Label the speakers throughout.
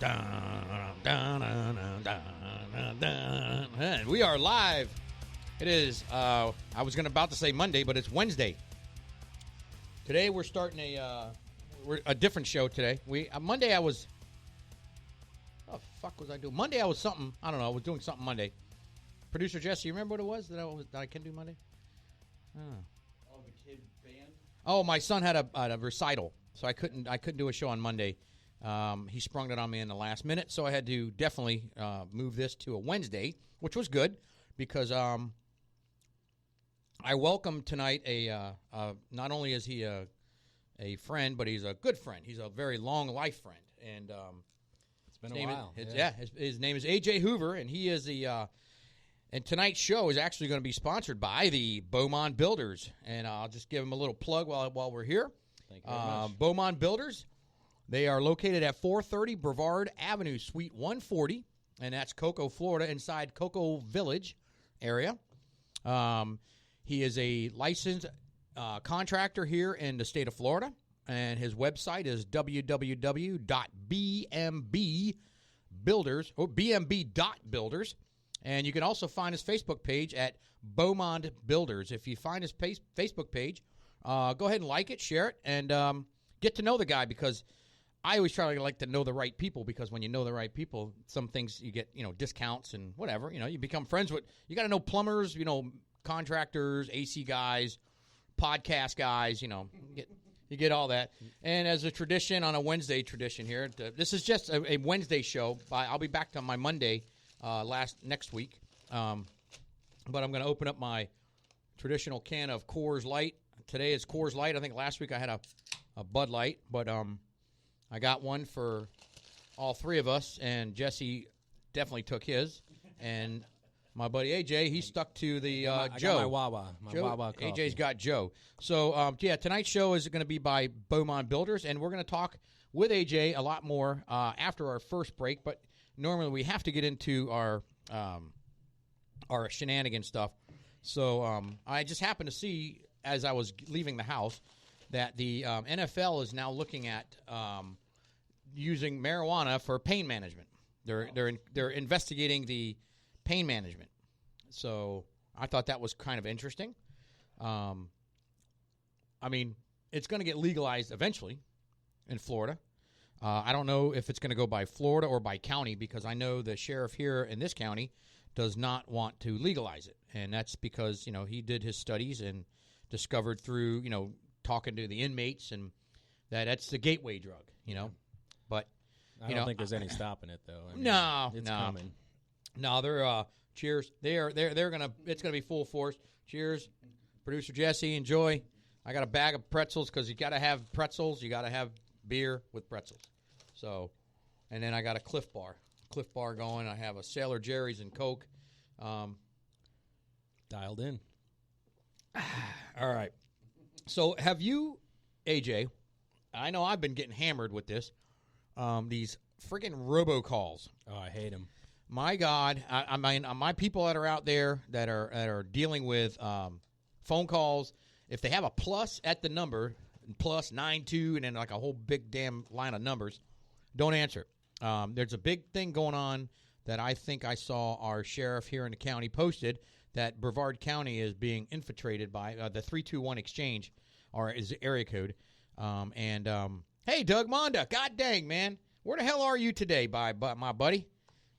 Speaker 1: And we are live. It is, I was about to say Monday, but it's Wednesday. Today we're starting a different show today. Monday I was, what the fuck was I doing? Monday I was something, I don't know, I was doing something Monday. Producer Jesse, you remember what it was that I can do Monday?
Speaker 2: Oh, the kid band?
Speaker 1: Oh, my son had a recital, so I couldn't do a show on Monday. He sprung it on me in the last minute, so I had to definitely move this to a Wednesday, which was good because I welcome tonight not only is he a friend, but he's a good friend. He's a very long life friend, and
Speaker 2: it's been a while.
Speaker 1: His name is AJ Hoover, and he is and tonight's show is actually going to be sponsored by the Beaumont Builders, and I'll just give him a little plug while we're here.
Speaker 2: Thank you very much.
Speaker 1: Beaumont Builders. They are located at 430 Brevard Avenue, Suite 140, and that's Cocoa, Florida, inside Cocoa Village area. He is a licensed contractor here in the state of Florida, and his website is www.bmb.builders, and you can also find his Facebook page at Beaumont Builders. If you find his Facebook page, go ahead and like it, share it, and get to know the guy, because I always try to like to know the right people, because when you know the right people, some things you get, discounts and whatever. You become friends with. You got to know plumbers, contractors, AC guys, podcast guys. You get all that. And as a tradition on a Wednesday tradition here, this is just a Wednesday show. I'll be back on my Monday next week. But I'm going to open up my traditional can of Coors Light. Today is Coors Light. I think last week I had a Bud Light, but I got one for all three of us, and Jesse definitely took his, and my buddy AJ, he stuck to the Joe.
Speaker 2: I got my Wawa, Wawa coffee.
Speaker 1: AJ's got Joe. So, tonight's show is going to be by Beaumont Builders, and we're going to talk with AJ a lot more after our first break, but normally we have to get into our shenanigan stuff. So I just happened to see, as I was leaving the house, that the NFL is now looking at using marijuana for pain management. They're investigating the pain management. So I thought that was kind of interesting. I mean, it's going to get legalized eventually in Florida. I don't know if it's going to go by Florida or by county, because I know the sheriff here in this county does not want to legalize it, and that's because he did his studies and discovered through talking to the inmates and that's the gateway drug, But
Speaker 2: I don't think there's any stopping it, though. I mean, it's
Speaker 1: no,
Speaker 2: coming.
Speaker 1: No, they're cheers. They're gonna. It's gonna be full force. Cheers, producer Jesse. Enjoy. I got a bag of pretzels, because you got to have pretzels. You got to have beer with pretzels. So, and then I got a Cliff Bar going. I have a Sailor Jerry's and Coke.
Speaker 2: Dialed in.
Speaker 1: All right. So have you, AJ, I know I've been getting hammered with this, these friggin' robocalls.
Speaker 2: Oh, I hate them.
Speaker 1: My God, I mean, my people that are out there that are dealing with phone calls, if they have a plus at the number, plus 92, and then like a whole big damn line of numbers, don't answer. There's a big thing going on that I think I saw our sheriff here in the county posted, that Brevard County is being infiltrated by the 321 exchange, or is area code. Hey, Doug Monda, god dang, man, where the hell are you today, my buddy?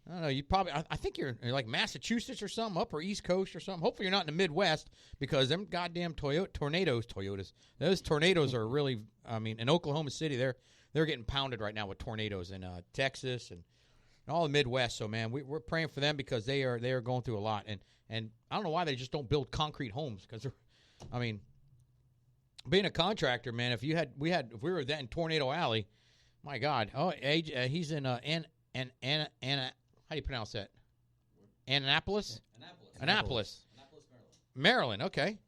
Speaker 1: I don't know. You probably, I think you're like Massachusetts or something, upper East Coast or something. Hopefully you're not in the Midwest, because them goddamn Toyotas. Those tornadoes are really, I mean, in Oklahoma City, they're getting pounded right now with tornadoes in Texas and all the Midwest. So, man, we're praying for them, because they are going through a lot. And I don't know why they just don't build concrete homes, because I mean, being a contractor, man, if we were in Tornado Alley, my God, he's in how do you pronounce that? Annapolis, Maryland. Okay.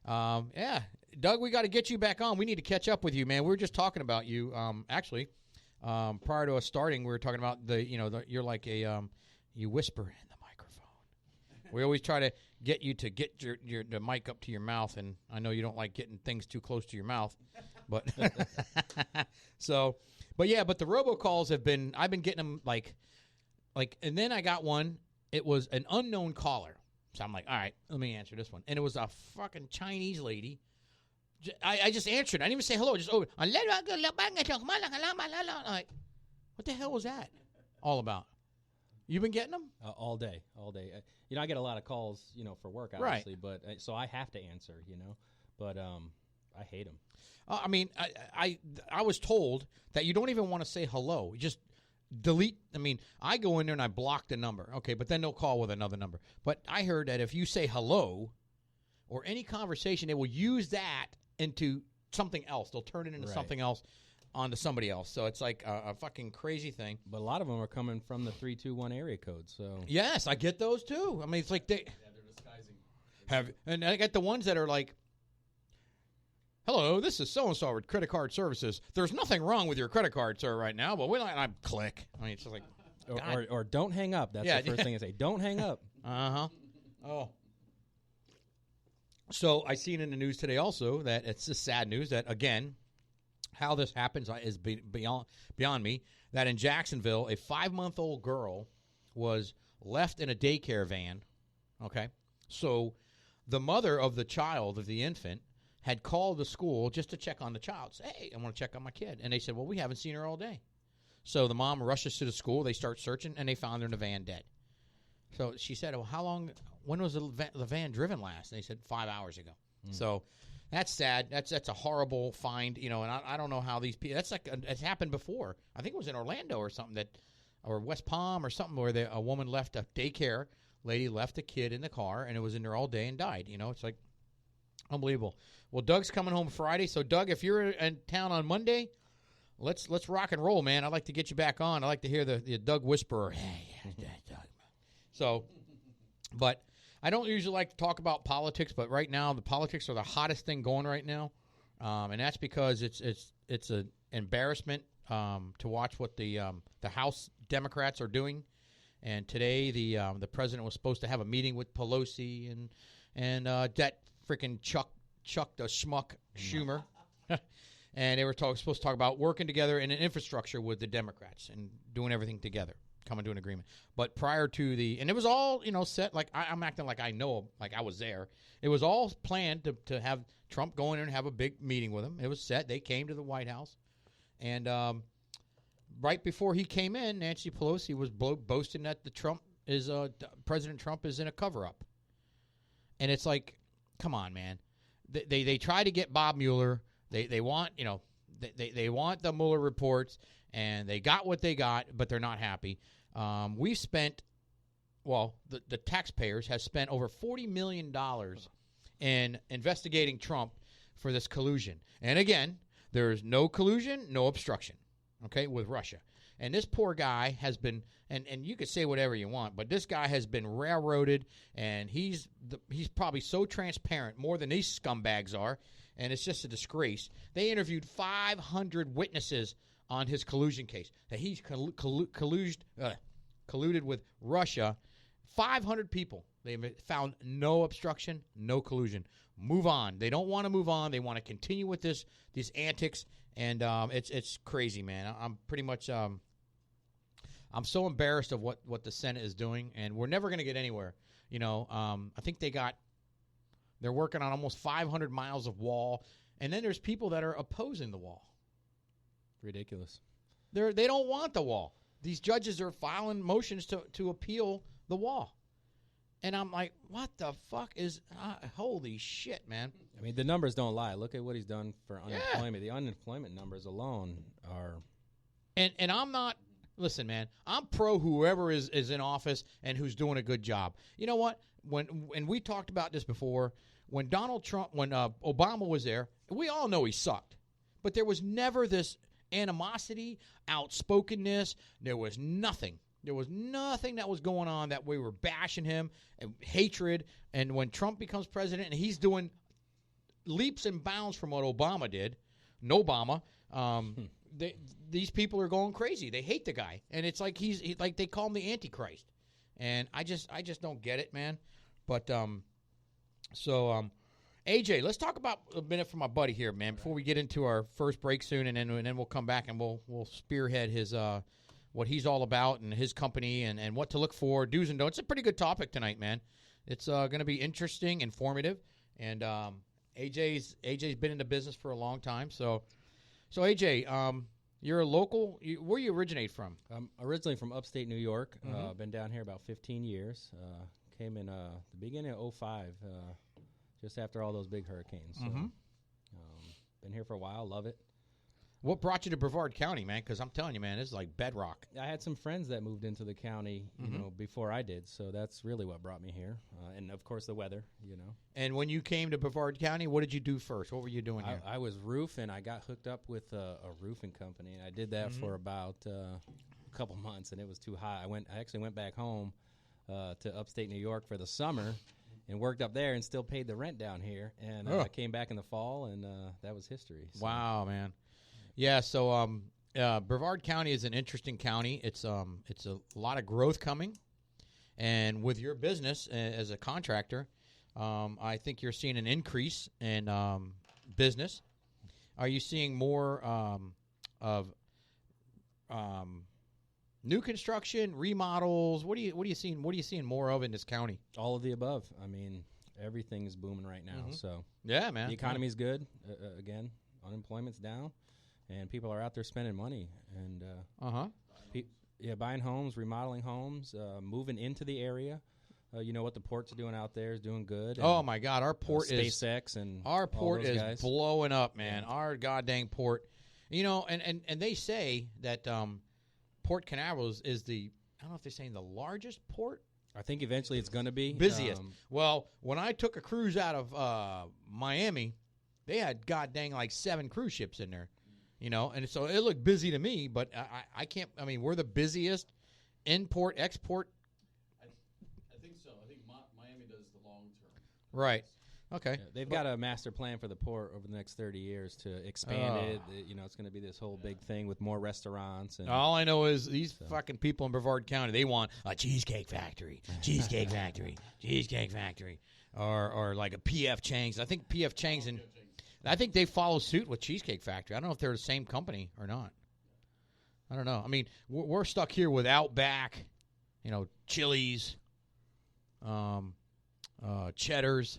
Speaker 1: Yeah, Doug, we got to get you back on. We need to catch up with you, man. We were just talking about you. Actually, prior to us starting, we were talking about you're like you whisper in the microphone. We always try to get you to get the mic up to your mouth, and I know you don't like getting things too close to your mouth. But but the robocalls have been. I've been getting them like, and then I got one. It was an unknown caller. So I'm like, all right, let me answer this one. And it was a fucking Chinese lady. I just answered. I didn't even say hello. Just over. I'm like, what the hell was that all about? You been getting them?
Speaker 2: All day. I get a lot of calls, for work, obviously, right. But so I have to answer, But I hate them.
Speaker 1: I was told that you don't even want to say hello. You just delete. I go in there and I block the number. Okay, but then they'll call with another number. But I heard that if you say hello or any conversation, they will use that into something else. They'll turn it into something else onto somebody else. So it's like a fucking crazy thing.
Speaker 2: But a lot of them are coming from the 321 area code. So
Speaker 1: yes, I get those too. It's like they're disguising. And I get the ones that are like, hello, this is so-and-so with credit card services. There's nothing wrong with your credit card, sir, right now, but I click. It's just like...
Speaker 2: Or don't hang up. That's the first thing I say. Don't hang up.
Speaker 1: Uh-huh. Oh. So I seen in the news today also that it's just sad news that, again, how this happens is beyond me, that in Jacksonville, a 5-month-old girl was left in a daycare van, okay? So the mother of the child, of the infant, had called the school just to check on the child. Say, hey, I want to check on my kid. And they said, well, we haven't seen her all day. So the mom rushes to the school. They start searching, and they found her in the van dead. So she said, well, when was the van driven last? And they said 5 hours ago. So that's sad. That's a horrible find, and I don't know how these people, that's like, it's happened before. I think it was in Orlando or something or West Palm or something where a woman left a daycare lady left a kid in the car, and it was in there all day and died. It's like unbelievable. Well, Doug's coming home Friday. So, Doug, if you're in town on Monday, let's rock and roll, man. I'd like to get you back on. I'd like to hear the Doug whisperer. Hey, Doug. So, but I don't usually like to talk about politics, but right now the politics are the hottest thing going right now, and that's because it's an embarrassment to watch what the House Democrats are doing. And today the president was supposed to have a meeting with Pelosi and that freaking Chuck the schmuck Schumer, and they were supposed to talk about working together in an infrastructure with the Democrats and doing everything together, coming to an agreement. But prior to and it was all set. Like I'm acting like I know, like I was there. It was all planned to have Trump go in and have a big meeting with him. It was set. They came to the White House, and right before he came in, Nancy Pelosi was boasting that President Trump is in a cover-up, and it's like, come on, man. They try to get Bob Mueller. They want they want the Mueller reports, and they got what they got, but they're not happy. We've spent, the taxpayers have spent over $40 million in investigating Trump for this collusion. And again, there's no collusion, no obstruction, okay, with Russia. And this poor guy has been, and you could say whatever you want, but this guy has been railroaded, and he's probably so transparent, more than these scumbags are, and it's just a disgrace. They interviewed 500 witnesses on his collusion case, that he's colluded with Russia. 500 people. They found no obstruction, no collusion. Move on. They don't want to move on. They want to continue with these antics, and it's crazy, man. I'm pretty much I'm so embarrassed of what the Senate is doing, and we're never going to get anywhere. I think they're working on almost 500 miles of wall, and then there's people that are opposing the wall.
Speaker 2: Ridiculous.
Speaker 1: They don't want the wall. These judges are filing motions to appeal the wall. And I'm like, what the fuck is holy shit, man.
Speaker 2: I mean, the numbers don't lie. Look at what he's done for unemployment. The unemployment numbers alone are...
Speaker 1: And I'm not... Listen, man, I'm pro whoever is in office and who's doing a good job. You know what? When we talked about this before, when Obama was there, we all know he sucked. But there was never this animosity, outspokenness. There was nothing. There was nothing that was going on that we were bashing him, and hatred. And when Trump becomes president and he's doing leaps and bounds from what Obama did, these people are going crazy. They hate the guy, and it's like he's like they call him the Antichrist. And I just don't get it, man. But AJ, let's talk about a minute for my buddy here, man, before we get into our first break soon, and then we'll come back and we'll spearhead his what he's all about and his company and what to look for, do's and don'ts. It's a pretty good topic tonight, man. It's going to be interesting, informative, and AJ's been in the business for a long time. So AJ, you're a local. Where you originate from?
Speaker 2: I'm originally from upstate New York. Been down here about 15 years. Came in the beginning of 2005. Just after all those big hurricanes. So, been here for a while. Love it.
Speaker 1: What brought you to Brevard County, man? Because I'm telling you, man, this is like bedrock.
Speaker 2: I had some friends that moved into the county, before I did. So that's really what brought me here. And, of course, the weather,
Speaker 1: And when you came to Brevard County, what did you do first? What were you doing here?
Speaker 2: I was roofing. I got hooked up with a roofing company. And I did that for about a couple months, and it was too hot. I actually went back home to upstate New York for the summer. And worked up there and still paid the rent down here. And I came back in the fall, and that was history. So.
Speaker 1: Wow, man. Yeah, so Brevard County is an interesting county. It's a lot of growth coming. And with your business as a contractor, I think you're seeing an increase in business. Are you seeing more of new construction, remodels? What are you seeing? What are you seeing more of in this county?
Speaker 2: All of the above. I mean, everything is booming right now. So
Speaker 1: yeah, man,
Speaker 2: the economy's good. Again, unemployment's down, and people are out there spending money and buying homes, remodeling homes, moving into the area. You know what the port's doing out there is doing good.
Speaker 1: Oh my God, our port is
Speaker 2: SpaceX and
Speaker 1: our port is
Speaker 2: guys.
Speaker 1: Blowing up, man. Yeah. Our goddamn port. And they say that. Port Canaveral is the, I don't know if they're saying the largest port.
Speaker 2: I think eventually it's going to be.
Speaker 1: Busiest. Well, when I took a cruise out of Miami, they had goddamn like 7 cruise ships in there, and so it looked busy to me, but I can't, we're the busiest import, export.
Speaker 3: I think so. I think Miami does the long term.
Speaker 1: Right. Okay.
Speaker 2: Yeah, they've got a master plan for the port over the next 30 years to expand it. It's going to be this whole big thing with more restaurants. And
Speaker 1: all I know is these fucking people in Brevard County, they want a cheesecake factory, cheesecake factory, or like a P.F. Chang's. I think P.F. Chang's, I think they follow suit with Cheesecake Factory. I don't know if they're the same company or not. I don't know. We're stuck here with Outback, Chili's, Cheddar's.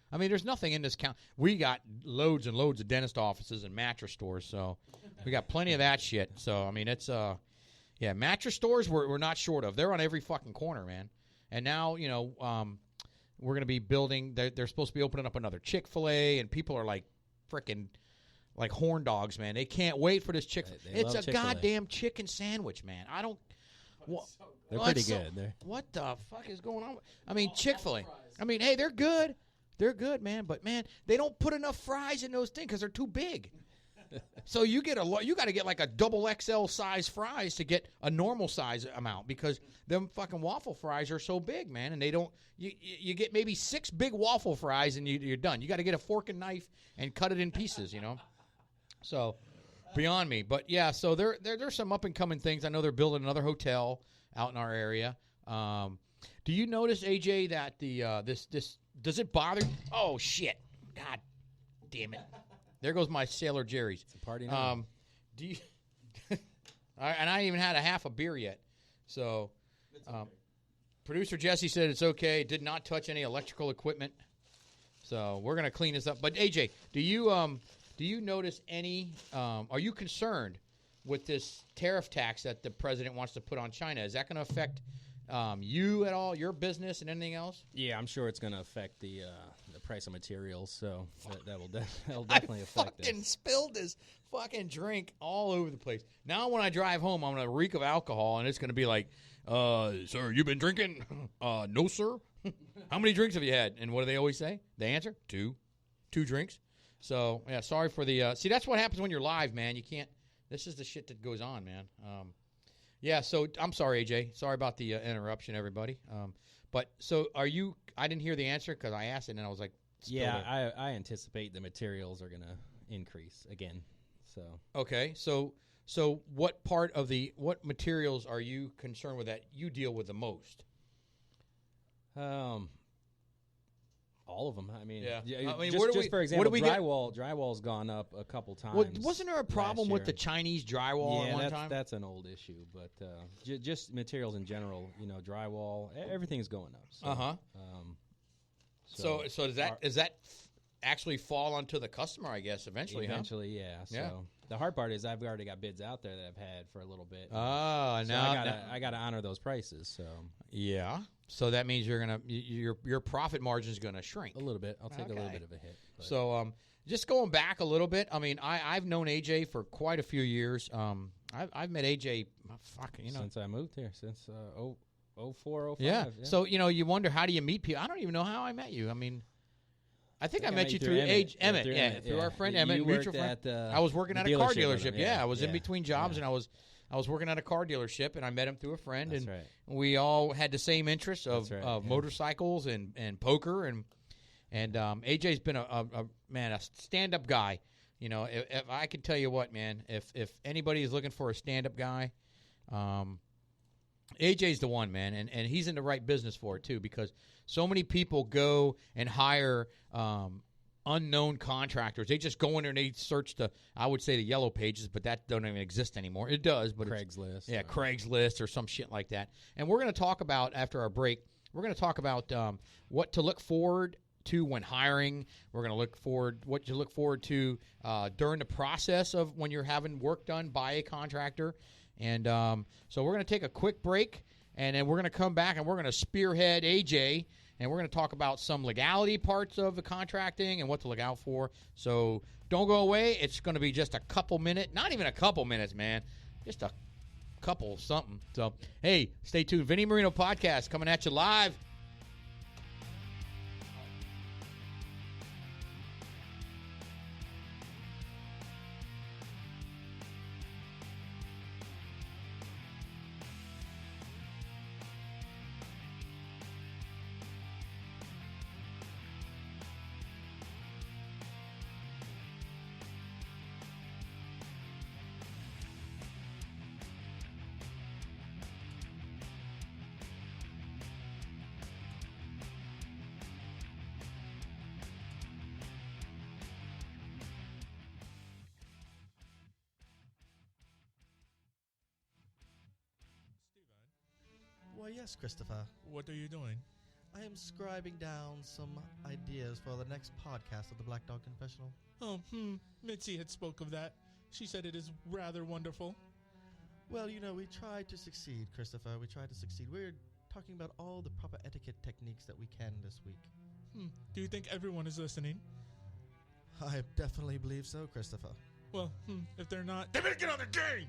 Speaker 1: There's nothing in this county. We got loads and loads of dentist offices and mattress stores, so we got plenty of that shit. So, it's, mattress stores we're not short of. They're on every fucking corner, man. And now, we're going to be building, they're supposed to be opening up another Chick-fil-A, and people are like freaking like horn dogs, man. They can't wait for this Chick-fil-A. It's a
Speaker 2: Chick-fil-A.
Speaker 1: goddamn chicken sandwich, man. I don't.
Speaker 2: They're pretty good.
Speaker 1: What the fuck is going on? Chick-fil-A. Hey, they're good. They're good, man. But, man, they don't put enough fries in those things because they're too big. So you got to get like a double XL size fries to get a normal size amount because them fucking waffle fries are so big, man. And they don't you get maybe 6 big waffle fries and you're done. You got to get a fork and knife and cut it in pieces, So beyond me. But, yeah, so there's some up-and-coming things. I know they're building another hotel out in our area. Do you notice, AJ, that the this does it bother? Oh, shit. God damn it. There goes my Sailor Jerry's.
Speaker 2: It's a party now.
Speaker 1: Do you? And I even had a half a beer yet. So, producer Jesse said it's okay. Did not touch any electrical equipment. So we're gonna clean this up. But AJ, do you notice any? Are you concerned with this tariff tax that the president wants to put on China? Is that going to affect you at all, your business, and anything else?
Speaker 2: Yeah, I'm sure it's going to affect the price of materials, so that'll definitely affect it.
Speaker 1: I fucking spilled this fucking drink all over the place. Now when I drive home, I'm going to reek of alcohol, and it's going to be like, sir, you been drinking? No, sir. How many drinks have you had? And what do they always say? They answer, 2 drinks. So, yeah, sorry for the see, that's what happens when you're live, man. You can't – this is the shit that goes on, man. Yeah, so I'm sorry, AJ. Sorry about the interruption, everybody. But so are you – I didn't hear the answer because I asked it, and I was like –
Speaker 2: yeah, I anticipate the materials are going to increase again. So
Speaker 1: okay, so what part of what materials are you concerned with that you deal with the most?
Speaker 2: All of them. I mean,
Speaker 1: Yeah.
Speaker 2: yeah,
Speaker 1: I mean,
Speaker 2: just for example,
Speaker 1: what do we get?
Speaker 2: drywall's gone up a couple times.
Speaker 1: Well, wasn't there a problem
Speaker 2: last
Speaker 1: with the
Speaker 2: year.
Speaker 1: Chinese drywall
Speaker 2: Yeah,
Speaker 1: at one time?
Speaker 2: that's an old issue, but just materials in general, drywall, everything's going up. So,
Speaker 1: So does that actually fall onto the customer? I guess eventually.
Speaker 2: Eventually, yeah. So the hard part is I've already got bids out there that I've had for a little bit.
Speaker 1: Oh,
Speaker 2: so
Speaker 1: now
Speaker 2: I gotta honor those prices. So
Speaker 1: yeah. So that means your profit margin is gonna shrink
Speaker 2: a little bit. I'll take a little bit of a hit. But.
Speaker 1: So just going back a little bit. I mean, I've known AJ for quite a few years. I've met AJ.
Speaker 2: Since I moved here, since 04, 05.
Speaker 1: Yeah. So you wonder, how do you meet people? I don't even know how I met you. I mean, I think I met you through Emmett. Through our friend Emmett, mutual friend. I was working at a car dealership. I was in between jobs, and I was working at a car dealership, and I met him through a friend, and we all had the same interests of motorcycles and poker, and AJ's been a stand-up guy. If I can tell you what, man, if anybody is looking for a stand-up guy, AJ's the one, man, and he's in the right business for it too, because so many people go and hire unknown contractors. They just go in there and they search the yellow pages, but that don't even exist anymore. It does, but
Speaker 2: Craigslist.
Speaker 1: Craigslist or some shit like that. And we're going to talk about, after our break, what to look forward to when hiring. We're going to what to look forward to during the process of when you're having work done by a contractor. And so we're going to take a quick break, and then we're going to come back, and we're going to spearhead AJ, and we're going to talk about some legality parts of the contracting and what to look out for. So don't go away. It's going to be just a couple minutes, not even a couple minutes, man, just a couple something. So, hey, stay tuned. Vinnie Marino Podcast coming at you live.
Speaker 4: Why, yes, Christopher.
Speaker 5: What are you doing?
Speaker 4: I am scribing down some ideas for the next podcast of the Black Dog Confessional.
Speaker 5: Oh, Mitzi had spoke of that. She said it is rather wonderful.
Speaker 4: Well, we try to succeed, Christopher. We try to succeed. We're talking about all the proper etiquette techniques that we can this week.
Speaker 5: Do you think everyone is listening?
Speaker 4: I definitely believe so, Christopher.
Speaker 5: Well, if they're not, they better get on their game!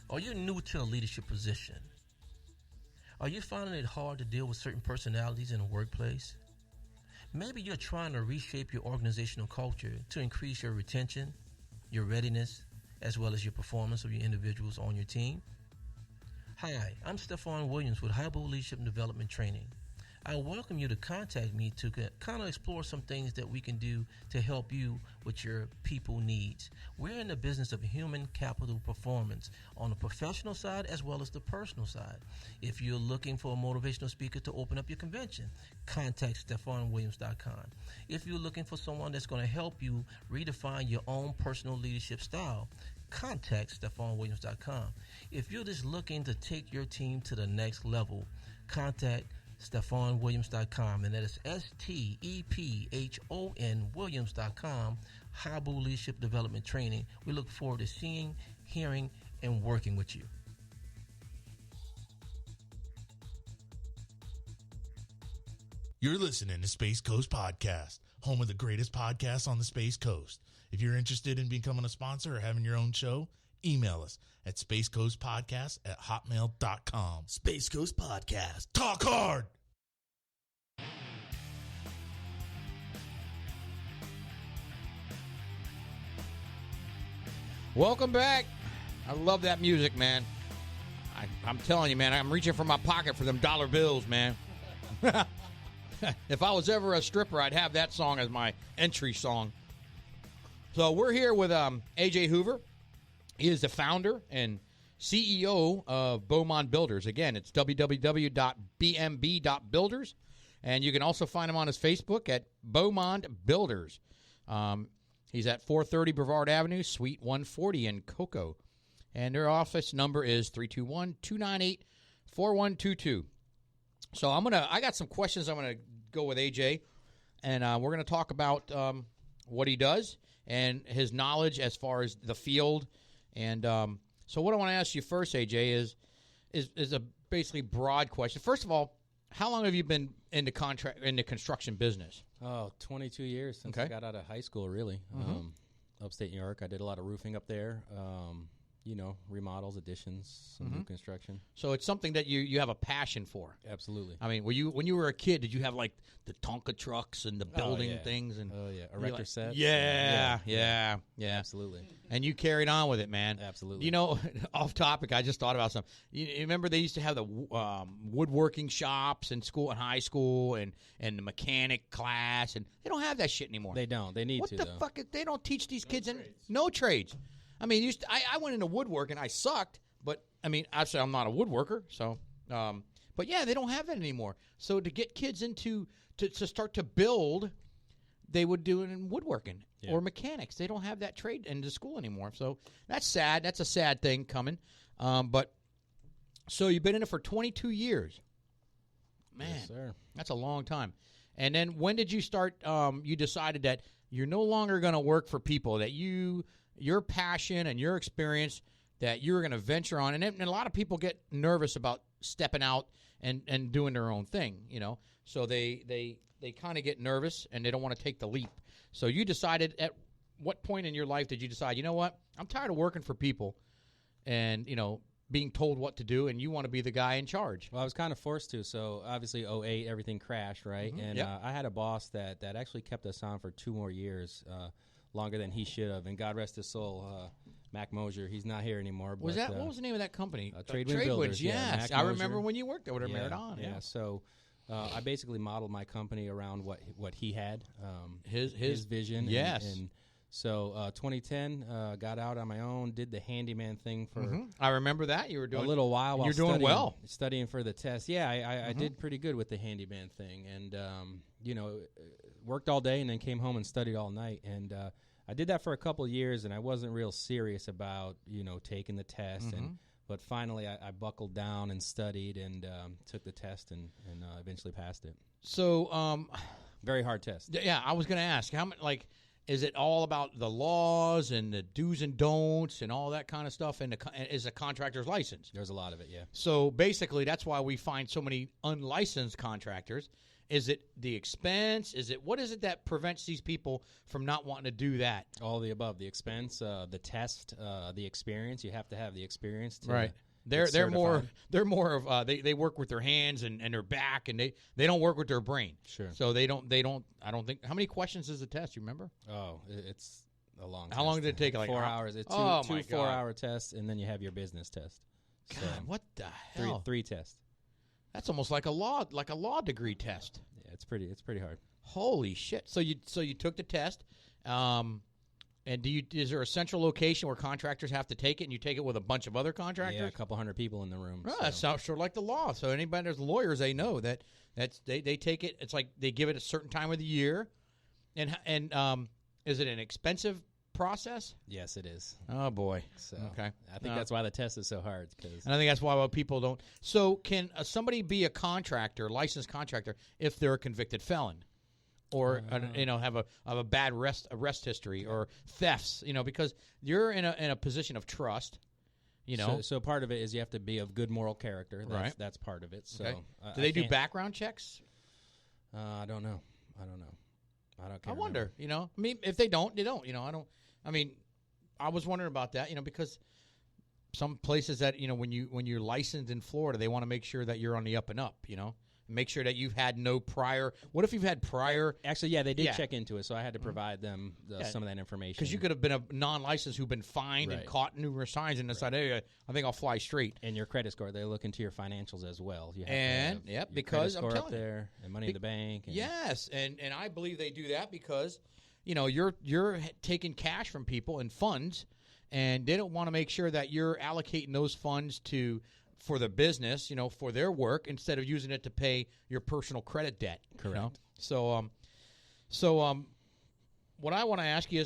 Speaker 6: Are you new to a leadership position? Are you finding it hard to deal with certain personalities in the workplace? Maybe you're trying to reshape your organizational culture to increase your retention, your readiness, as well as your performance of your individuals on your team. Hi, I'm Stephon Williams with Beau Leadership and Development Training. I welcome you to contact me to kind of explore some things that we can do to help you with your people needs. We're in the business of human capital performance on the professional side as well as the personal side. If you're looking for a motivational speaker to open up your convention, contact StephonWilliams.com. If you're looking for someone that's going to help you redefine your own personal leadership style, contact StephonWilliams.com. If you're just looking to take your team to the next level, contact StephonWilliams.com, and that is STEPHON Williams.com. Beau Leadership Development Training. We look forward to seeing, hearing, and working with you.
Speaker 5: You're listening to Space Coast Podcast, home of the greatest podcasts on the Space Coast. If you're interested in becoming a sponsor or having your own show, email us at spacecoastpodcast@hotmail.com.
Speaker 4: Space Coast Podcast.
Speaker 5: Talk hard!
Speaker 1: Welcome back. I love that music, man. I'm telling you, man, I'm reaching for my pocket for them dollar bills, man. If I was ever a stripper, I'd have that song as my entry song. So we're here with AJ Hoover. He is the founder and CEO of Beaumont Builders. Again, it's www.bmb.builders. And you can also find him on his Facebook at Beaumont Builders. He's at 430 Brevard Avenue, Suite 140 in Cocoa. And their office number is 321-298-4122. So I got some questions I'm going to go with AJ. And we're going to talk about what he does and his knowledge as far as the field. And so what I want to ask you first, AJ, is a basically broad question. First of all, how long have you been in the construction business?
Speaker 2: Oh, 22 years since I got out of high school, really. Upstate New York. I did a lot of roofing up there. Remodels, additions, some new construction.
Speaker 1: So it's something that you have a passion for.
Speaker 2: Absolutely.
Speaker 1: I mean, when you were a kid, did you have like the Tonka trucks and the building things? And
Speaker 2: erector sets.
Speaker 1: Yeah.
Speaker 2: Absolutely.
Speaker 1: And you carried on with it, man.
Speaker 2: Absolutely.
Speaker 1: You know, off topic, I just thought about something. You remember they used to have the woodworking shops in school, in high school, and the mechanic class, and they don't have that shit anymore.
Speaker 2: They don't. They need
Speaker 1: what
Speaker 2: to.
Speaker 1: What the fuck? They don't teach these kids no trades. I mean, I went into woodworking. I sucked, but I mean, obviously I'm not a woodworker. So, but yeah, they don't have that anymore. So to get kids to start to build, they would do it in woodworking or mechanics. They don't have that trade in the school anymore. So that's sad. That's a sad thing coming. But so you've been in it for 22 years, man.
Speaker 2: Yes, sir.
Speaker 1: That's a long time. And then when did you start? You decided that you're no longer going to work for people, that your passion and your experience, that you're going to venture on. And a lot of people get nervous about stepping out and doing their own thing, you know. So they kind of get nervous and they don't want to take the leap. So you decided, at what point in your life did you decide, you know what, I'm tired of working for people and, you know, being told what to do, and you want to be the guy in charge?
Speaker 2: Well, I was kind of forced to. So obviously 2008, everything crashed, right? And I had a boss that actually kept us on for 2 more years, longer than he should have. And God rest his soul, Mac Mosier. He's not here anymore.
Speaker 1: What was the name of that company?
Speaker 2: Tradewind Builders.
Speaker 1: Yes,
Speaker 2: Mac
Speaker 1: I remember
Speaker 2: Mosier.
Speaker 1: when you worked there with Maradon.
Speaker 2: Yeah. So I basically modeled my company around what he had, his vision.
Speaker 1: Yes.
Speaker 2: And so 2010, got out on my own, did the handyman thing for
Speaker 1: I remember that. You were doing
Speaker 2: a little while.
Speaker 1: You're doing well.
Speaker 2: Studying for the test. Yeah, I did pretty good with the handyman thing. And, worked all day and then came home and studied all night. And I did that for a couple of years, and I wasn't real serious about, taking the test. But finally, I buckled down and studied and took the test and eventually passed it.
Speaker 1: So,
Speaker 2: very hard test.
Speaker 1: Yeah, I was going to ask, how much, is it all about the laws and the do's and don'ts and all that kind of stuff? And is a contractor's license?
Speaker 2: There's a lot of it, yeah.
Speaker 1: So basically, that's why we find so many unlicensed contractors. Is it the expense? What is it that prevents these people from not wanting to do that?
Speaker 2: All the above: the expense, the test, the experience. You have to have the experience to
Speaker 1: right. They're more of they work with their hands and their back, and they don't work with their brain.
Speaker 2: Sure.
Speaker 1: So they don't. I don't think. How many questions is the test? You remember?
Speaker 2: Oh, it's a long.
Speaker 1: How long did it take?
Speaker 2: 4 hours. It's two 4-hour tests, and then you have your business test.
Speaker 1: God, so what the hell?
Speaker 2: Three tests. That's
Speaker 1: almost like a law degree test.
Speaker 2: Yeah, it's pretty hard.
Speaker 1: Holy shit! So you took the test, and is there a central location where contractors have to take it, and you take it with a bunch of other contractors?
Speaker 2: Yeah, a couple hundred people in the room.
Speaker 1: Oh, that sounds sort of like the law. So anybody there's lawyers, they know that they take it. It's like they give it a certain time of the year, and is it an expensive process?
Speaker 2: Yes, it is.
Speaker 1: Oh boy.
Speaker 2: So
Speaker 1: okay,
Speaker 2: I think that's why the test is so hard.
Speaker 1: And I think that's why people don't. So can somebody be a licensed contractor, if they're a convicted felon, or have a bad arrest history or thefts? Because you're in a position of trust.
Speaker 2: So part of it is you have to be of good moral character. That's part of it. So
Speaker 1: okay. Do they do background checks?
Speaker 2: I don't know.
Speaker 1: I wonder. I mean, if they don't, they don't. I was wondering about that. Because some places that when you're licensed in Florida, they want to make sure that you're on the up and up. Make sure that you've had no prior. What if you've had prior?
Speaker 2: Actually, yeah, they did check into it, so I had to provide them some of that information.
Speaker 1: Because you could have been a non-licensed who've been fined and caught numerous times and decided, hey, I think I'll fly straight.
Speaker 2: And your credit score, they look into your financials as well. You
Speaker 1: have because
Speaker 2: I'm
Speaker 1: telling
Speaker 2: up there and money in the bank. And
Speaker 1: yes, and I believe they do that because you're taking cash from people and funds. and they don't want to make sure that you're allocating those funds for the business, for their work, instead of using it to pay your personal credit debt.
Speaker 2: Correct.
Speaker 1: So what I want to ask you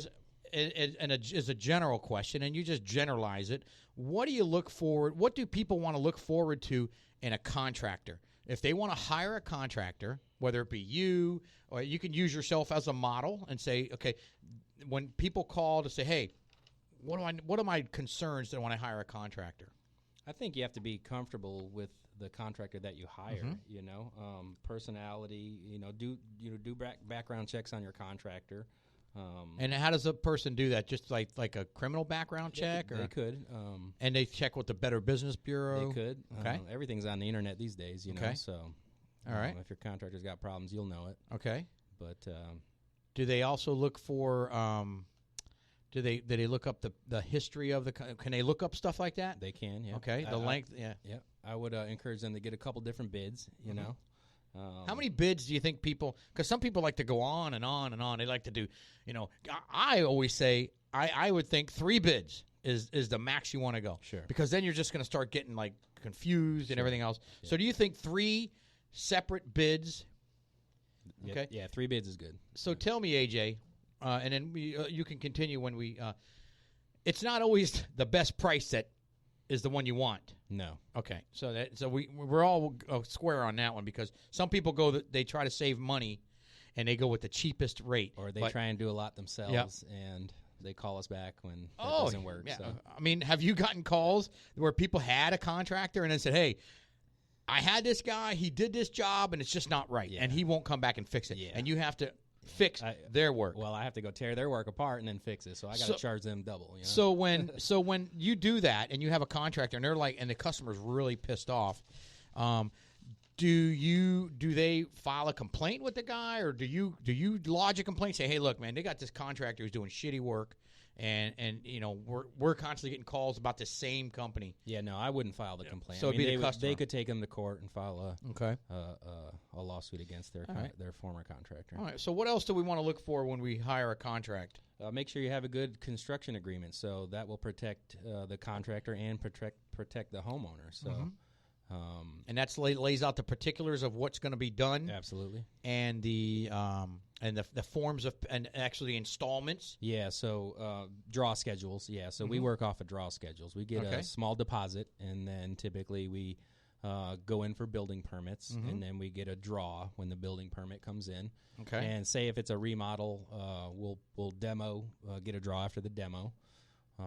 Speaker 1: is a general question, and you just generalize it. What do you look forward? What do people want to look forward to in a contractor? If they want to hire a contractor, whether it be you, or you can use yourself as a model and say, okay, when people call to say, hey, what are my concerns when I hire a contractor?
Speaker 2: I think you have to be comfortable with the contractor that you hire. Personality. Do background checks on your contractor.
Speaker 1: And how does a person do that? Just like a criminal background check?
Speaker 2: They could.
Speaker 1: And they check with the Better Business Bureau?
Speaker 2: They could.
Speaker 1: Okay.
Speaker 2: Everything's on the internet these days,
Speaker 1: Okay.
Speaker 2: So
Speaker 1: all right.
Speaker 2: If your contractor's got problems, you'll know it.
Speaker 1: Okay.
Speaker 2: But
Speaker 1: do they also look for do they look up the history of can they look up stuff like that?
Speaker 2: they can, yeah.
Speaker 1: Okay. The length, yeah.
Speaker 2: Yeah. I would encourage them to get a couple different bids, you know.
Speaker 1: How many bids do you think people – because some people like to go on and on and on. They like to do – I always say I would think 3 bids is the max you want to go.
Speaker 2: Sure.
Speaker 1: Because then you're just going to start getting like confused and everything else. Yeah. So do you think 3 separate bids? Okay.
Speaker 2: Yeah, 3 bids is good.
Speaker 1: So tell me, AJ, and then you can continue when we it's not always the best price that is the one you want.
Speaker 2: No.
Speaker 1: Okay. So we're all square on that one, because some people they try to save money and they go with the cheapest rate.
Speaker 2: Or they try and do a lot themselves and they call us back when that doesn't work.
Speaker 1: Yeah.
Speaker 2: So.
Speaker 1: I mean, have you gotten calls where people had a contractor and then said, hey, I had this guy, he did this job and it's just not right, and he won't come back and fix it.
Speaker 2: Yeah.
Speaker 1: And you have to fix their work.
Speaker 2: Well, I have to go tear their work apart and then fix it, so I got to charge them double.
Speaker 1: So when you do that and you have a contractor and they're like, and the customer's really pissed off, do they file a complaint with the guy, or do you lodge a complaint? Say, hey, look, man, they got this contractor who's doing shitty work, and we're constantly getting calls about the same company.
Speaker 2: Yeah, no, I wouldn't file the complaint.
Speaker 1: So it'd be the customer.
Speaker 2: They could take them to court and file a lawsuit against their former contractor.
Speaker 1: All right. So what else do we want to look for when we hire a contract?
Speaker 2: Make sure you have a good construction agreement, so that will protect the contractor and protect the homeowner. So.
Speaker 1: And that's lays out the particulars of what's going to be done.
Speaker 2: Absolutely.
Speaker 1: And the forms of, and actually installments.
Speaker 2: Yeah, so draw schedules. Yeah, so we work off of draw schedules. We get a small deposit, and then typically we go in for building permits, and then we get a draw when the building permit comes in.
Speaker 1: Okay.
Speaker 2: And say if it's a remodel, we'll demo, get a draw after the demo.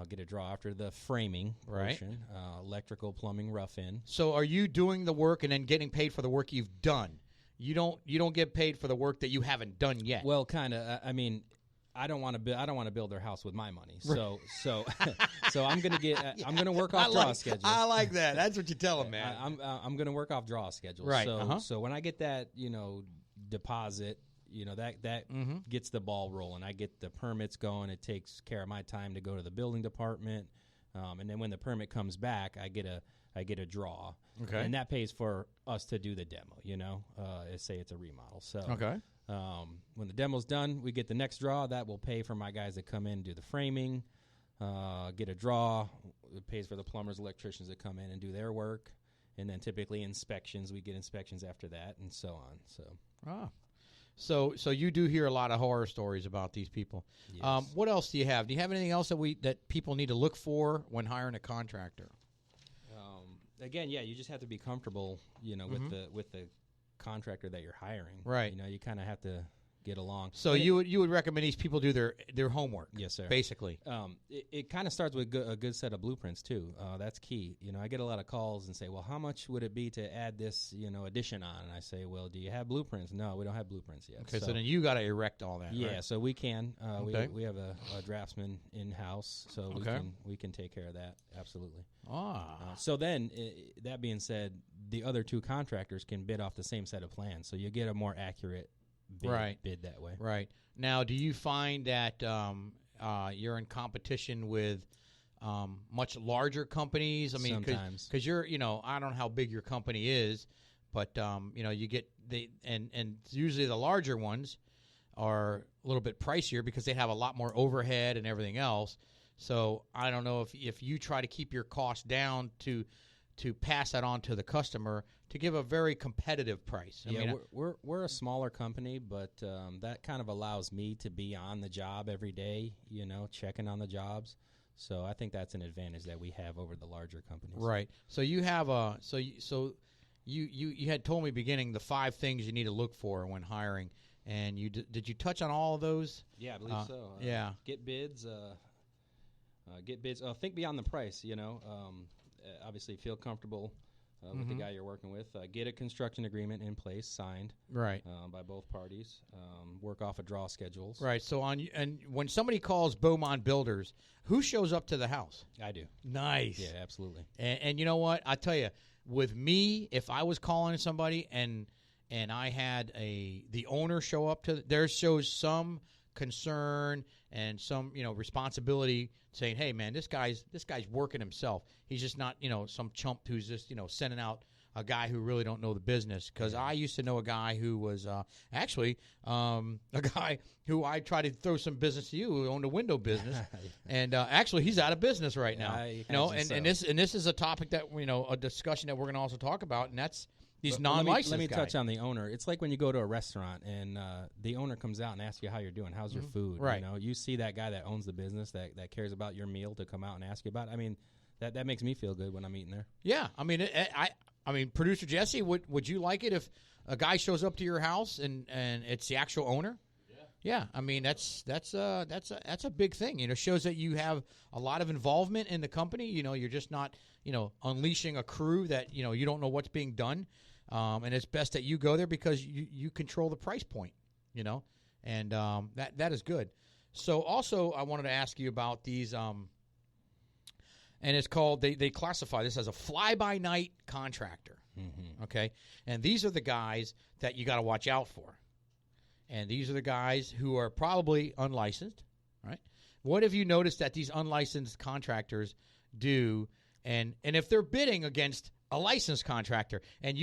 Speaker 2: Get a draw after the framing portion, electrical, plumbing, rough in.
Speaker 1: So are you doing the work and then getting paid for the work you've done? You don't get paid for the work that you haven't done yet.
Speaker 2: Well, kind of. I mean, I don't want to build their house with my money. So so I'm gonna get. I'm gonna work off draw schedules.
Speaker 1: I like that. That's what you tell them, man.
Speaker 2: I'm gonna work off draw schedules.
Speaker 1: Right.
Speaker 2: So when I get that deposit. That gets the ball rolling. I get the permits going. It takes care of my time to go to the building department, and then when the permit comes back, I get a draw.
Speaker 1: Okay.
Speaker 2: And that pays for us to do the demo. Say it's a remodel. So
Speaker 1: okay.
Speaker 2: When the demo's done, we get the next draw. That will pay for my guys that come in and do the framing. Get a draw. It pays for the plumbers, electricians that come in and do their work, and then typically inspections. We get inspections after that, and so on.
Speaker 1: So you do hear a lot of horror stories about these people.
Speaker 2: Yes.
Speaker 1: What else do you have? Do you have anything else that people need to look for when hiring a contractor?
Speaker 2: Again, you just have to be comfortable, with the contractor that you're hiring.
Speaker 1: Right.
Speaker 2: You kind of have to get along.
Speaker 1: So you would recommend these people do their homework?
Speaker 2: Yes, sir.
Speaker 1: Basically.
Speaker 2: It kind of starts with a good set of blueprints too. That's key. I get a lot of calls and say, well, how much would it be to add this, addition on? And I say, well, do you have blueprints? No, we don't have blueprints yet.
Speaker 1: Okay, so then you got to erect all that.
Speaker 2: Yeah,
Speaker 1: right?
Speaker 2: So we can.
Speaker 1: Okay.
Speaker 2: We have a draftsman in house, so we can take care of that. Absolutely. So then, that being said, the other 2 contractors can bid off the same set of plans, so you get a more accurate bid that way. Right.
Speaker 1: Now, do you find that you're in competition with much larger companies? I mean,
Speaker 2: sometimes.
Speaker 1: Because you're, I don't know how big your company is, but, you get and usually the larger ones are a little bit pricier because they have a lot more overhead and everything else. So I don't know if you try to keep your costs down to pass that on to the customer to give a very competitive price. I mean,
Speaker 2: we're a smaller company, but that kind of allows me to be on the job every day, checking on the jobs. So I think that's an advantage that we have over the larger companies.
Speaker 1: Right. So you have you had told me beginning the 5 things you need to look for when hiring, and did you touch on all of those?
Speaker 2: Yeah, I believe so.
Speaker 1: Yeah.
Speaker 2: Get bids. Think beyond the price. Obviously feel comfortable with the guy you're working with. Get a construction agreement in place, signed.
Speaker 1: Right.
Speaker 2: By both parties. Work off of draw schedules.
Speaker 1: Right. So and when somebody calls Beaumont Builders, who shows up to the house?
Speaker 2: I do.
Speaker 1: Nice.
Speaker 2: Yeah, absolutely.
Speaker 1: And you know what? I tell you, with me, if I was calling somebody and I had the owner show up there shows some concern and some responsibility, saying, hey man, this guy's working himself. He's just not some chump who's just sending out a guy who really don't know the business. Because I used to know a guy who was actually a guy who I tried to throw some business to you, who owned a window business, and actually he's out of business right now. And this is a topic that a discussion that we're going to also talk about, and that's these non-licensed
Speaker 2: Let me
Speaker 1: guys.
Speaker 2: touch on the owner. It's like when you go to a restaurant and the owner comes out and asks you how you're doing. How's your food?
Speaker 1: Right.
Speaker 2: You see that guy that owns the business that cares about your meal to come out and ask you about it. I mean, that makes me feel good when I'm eating there.
Speaker 1: Yeah. I mean, Producer Jesse, would you like it if a guy shows up to your house and it's the actual owner? Yeah. I mean, that's a big thing. It shows that you have a lot of involvement in the company. You're just not unleashing a crew that you don't know what's being done. And it's best that you go there because you control the price point, and that is good. So also I wanted to ask you about these, and it's called, they classify this as a fly-by-night contractor, okay? And these are the guys that you got to watch out for. And these are the guys who are probably unlicensed, right? What have you noticed that these unlicensed contractors do, and if they're bidding against a licensed contractor, and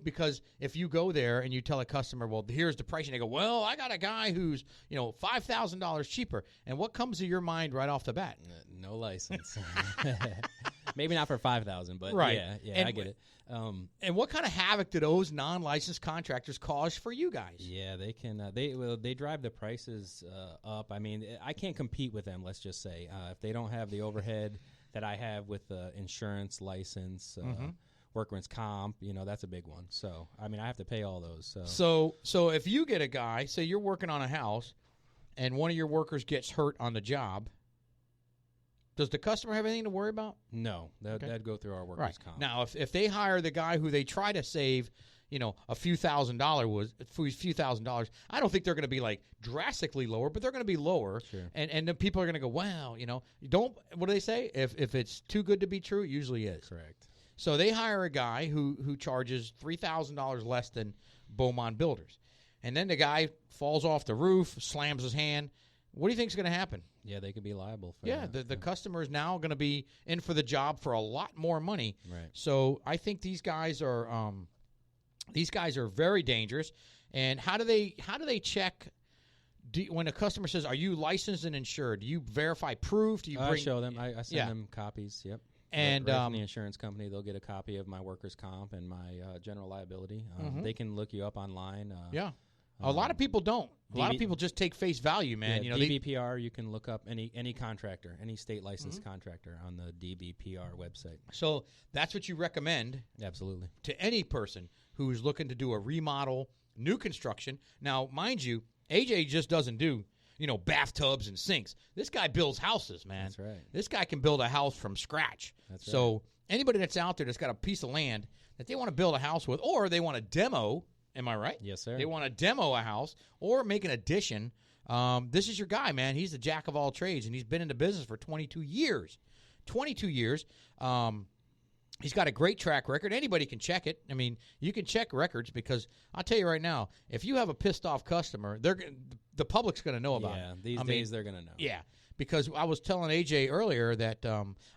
Speaker 1: because if you go there and you tell a customer, well, here's the price, and they go, well, I got a guy who's $5,000 cheaper, and what comes to your mind right off the bat?
Speaker 2: No license. Maybe not for $5,000, but
Speaker 1: right.
Speaker 2: Yeah, I get it.
Speaker 1: And what kind of havoc do those non-licensed contractors cause for you guys?
Speaker 2: Yeah, they can. They drive the prices up. I mean, I can't compete with them. Let's just say if they don't have the overhead that I have with insurance, license, workman's comp, that's a big one. So, I mean, I have to pay all those.
Speaker 1: So if you get a guy, say you're working on a house, and one of your workers gets hurt on the job, does the customer have anything to worry about?
Speaker 2: No, that'd go through our workers' comp.
Speaker 1: Now, if they hire the guy who they try to save, a few $1,000, I don't think they're going to be like drastically lower, but they're going to be lower.
Speaker 2: Sure.
Speaker 1: And the people are going to go, well, don't. What do they say? If it's too good to be true, it usually is.
Speaker 2: Correct.
Speaker 1: So they hire a guy who charges $3,000 less than Beaumont Builders, and then the guy falls off the roof, slams his hand. What do you think is going to happen?
Speaker 2: Yeah, they could be liable for
Speaker 1: that. The customer is now going to be in for the job for a lot more money.
Speaker 2: Right.
Speaker 1: So I think these guys are very dangerous. And how do they check? When a customer says, "Are you licensed and insured?" Do you verify proof? Do you
Speaker 2: I show them. I send them copies. Yep.
Speaker 1: And
Speaker 2: right from the insurance company, they'll get a copy of my workers' comp and my general liability. They can look you up online.
Speaker 1: A lot of people don't. A lot of people just take face value, man.
Speaker 2: Yeah, DBPR, you can look up any contractor, any state licensed contractor on the DBPR website.
Speaker 1: So that's what you recommend.
Speaker 2: Absolutely.
Speaker 1: To any person who's looking to do a remodel, new construction. Now, mind you, AJ just doesn't do, bathtubs and sinks. This guy builds houses, man.
Speaker 2: That's right.
Speaker 1: This guy can build a house from scratch.
Speaker 2: That's right.
Speaker 1: So anybody that's out there that's got a piece of land that they want to build a house with, or they want to demo. Am I right?
Speaker 2: Yes, sir.
Speaker 1: They want to demo a house or make an addition. This is your guy, man. He's the jack of all trades, and he's been in the business for 22 years. 22 years. He's got a great track record. Anybody can check it. I mean, you can check records because I'll tell you right now, if you have a pissed-off customer, the public's going to know about it.
Speaker 2: Yeah, these days they're going to know.
Speaker 1: Yeah, because I was telling AJ earlier that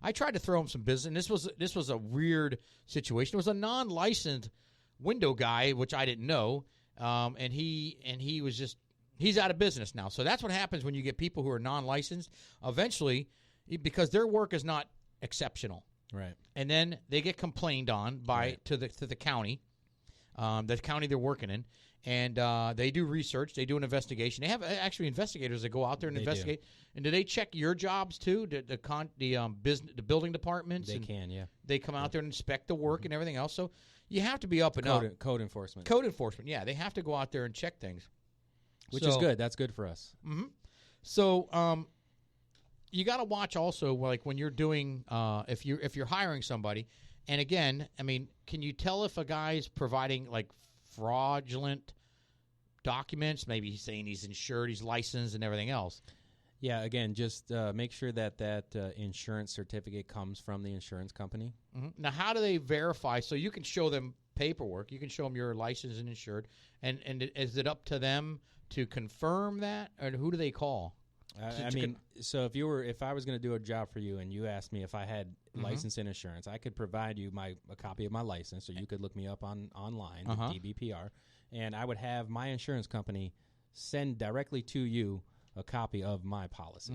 Speaker 1: I tried to throw him some business, and this was a weird situation. It was a non-licensed window guy, which I didn't know, and he was just, he's out of business now. So that's what happens when you get people who are non-licensed. Eventually, because their work is not exceptional.
Speaker 2: Right.
Speaker 1: And then they get complained on to the county they're working in, and they do research. They do an investigation. They have actually investigators that go out there and investigate. And do they check your jobs too? The building departments?
Speaker 2: They can, yeah.
Speaker 1: They come out there and inspect the work and everything else. So you have to be up and up.
Speaker 2: Code enforcement.
Speaker 1: Code enforcement, yeah. They have to go out there and check things.
Speaker 2: Which is good. That's good for us.
Speaker 1: Mm-hmm. So you got to watch also, like when you're doing, if you're hiring somebody, and again, I mean, can you tell if a guy's providing like fraudulent documents? Maybe he's saying he's insured, he's licensed, and everything else.
Speaker 2: Yeah, again, just make sure that insurance certificate comes from the insurance company.
Speaker 1: Mm-hmm. Now, how do they verify? So you can show them paperwork. You can show them you're licensed and insured. And is it up to them to confirm that, or who do they call?
Speaker 2: So if I was going to do a job for you and you asked me if I had license and insurance, I could provide you a copy of my license, or you could look me up online, DBPR, and I would have my insurance company send directly to you a copy of my policy,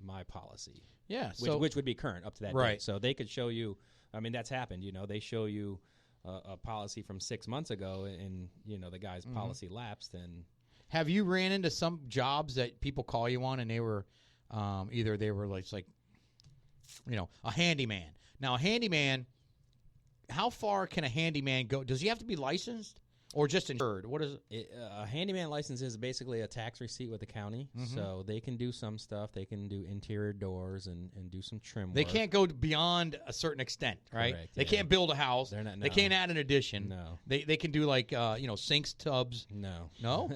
Speaker 2: my policy.
Speaker 1: Yeah.
Speaker 2: Which would be current up to that
Speaker 1: right.
Speaker 2: date. So they could show you, I mean, that's happened, they show you a policy from 6 months ago and, the guy's policy lapsed. And
Speaker 1: have you ran into some jobs that people call you on and they were either they were like a handyman? Now, a handyman, how far can a handyman go? Does he have to be licensed? Or just insured? What is it?
Speaker 2: A handyman license is basically a tax receipt with the county, so they can do some stuff. They can do interior doors and do some trim work.
Speaker 1: They can't go beyond a certain extent, right?
Speaker 2: Correct,
Speaker 1: they can't build a house. They can't add an addition.
Speaker 2: No.
Speaker 1: They can do like sinks, tubs.
Speaker 2: No.
Speaker 1: No?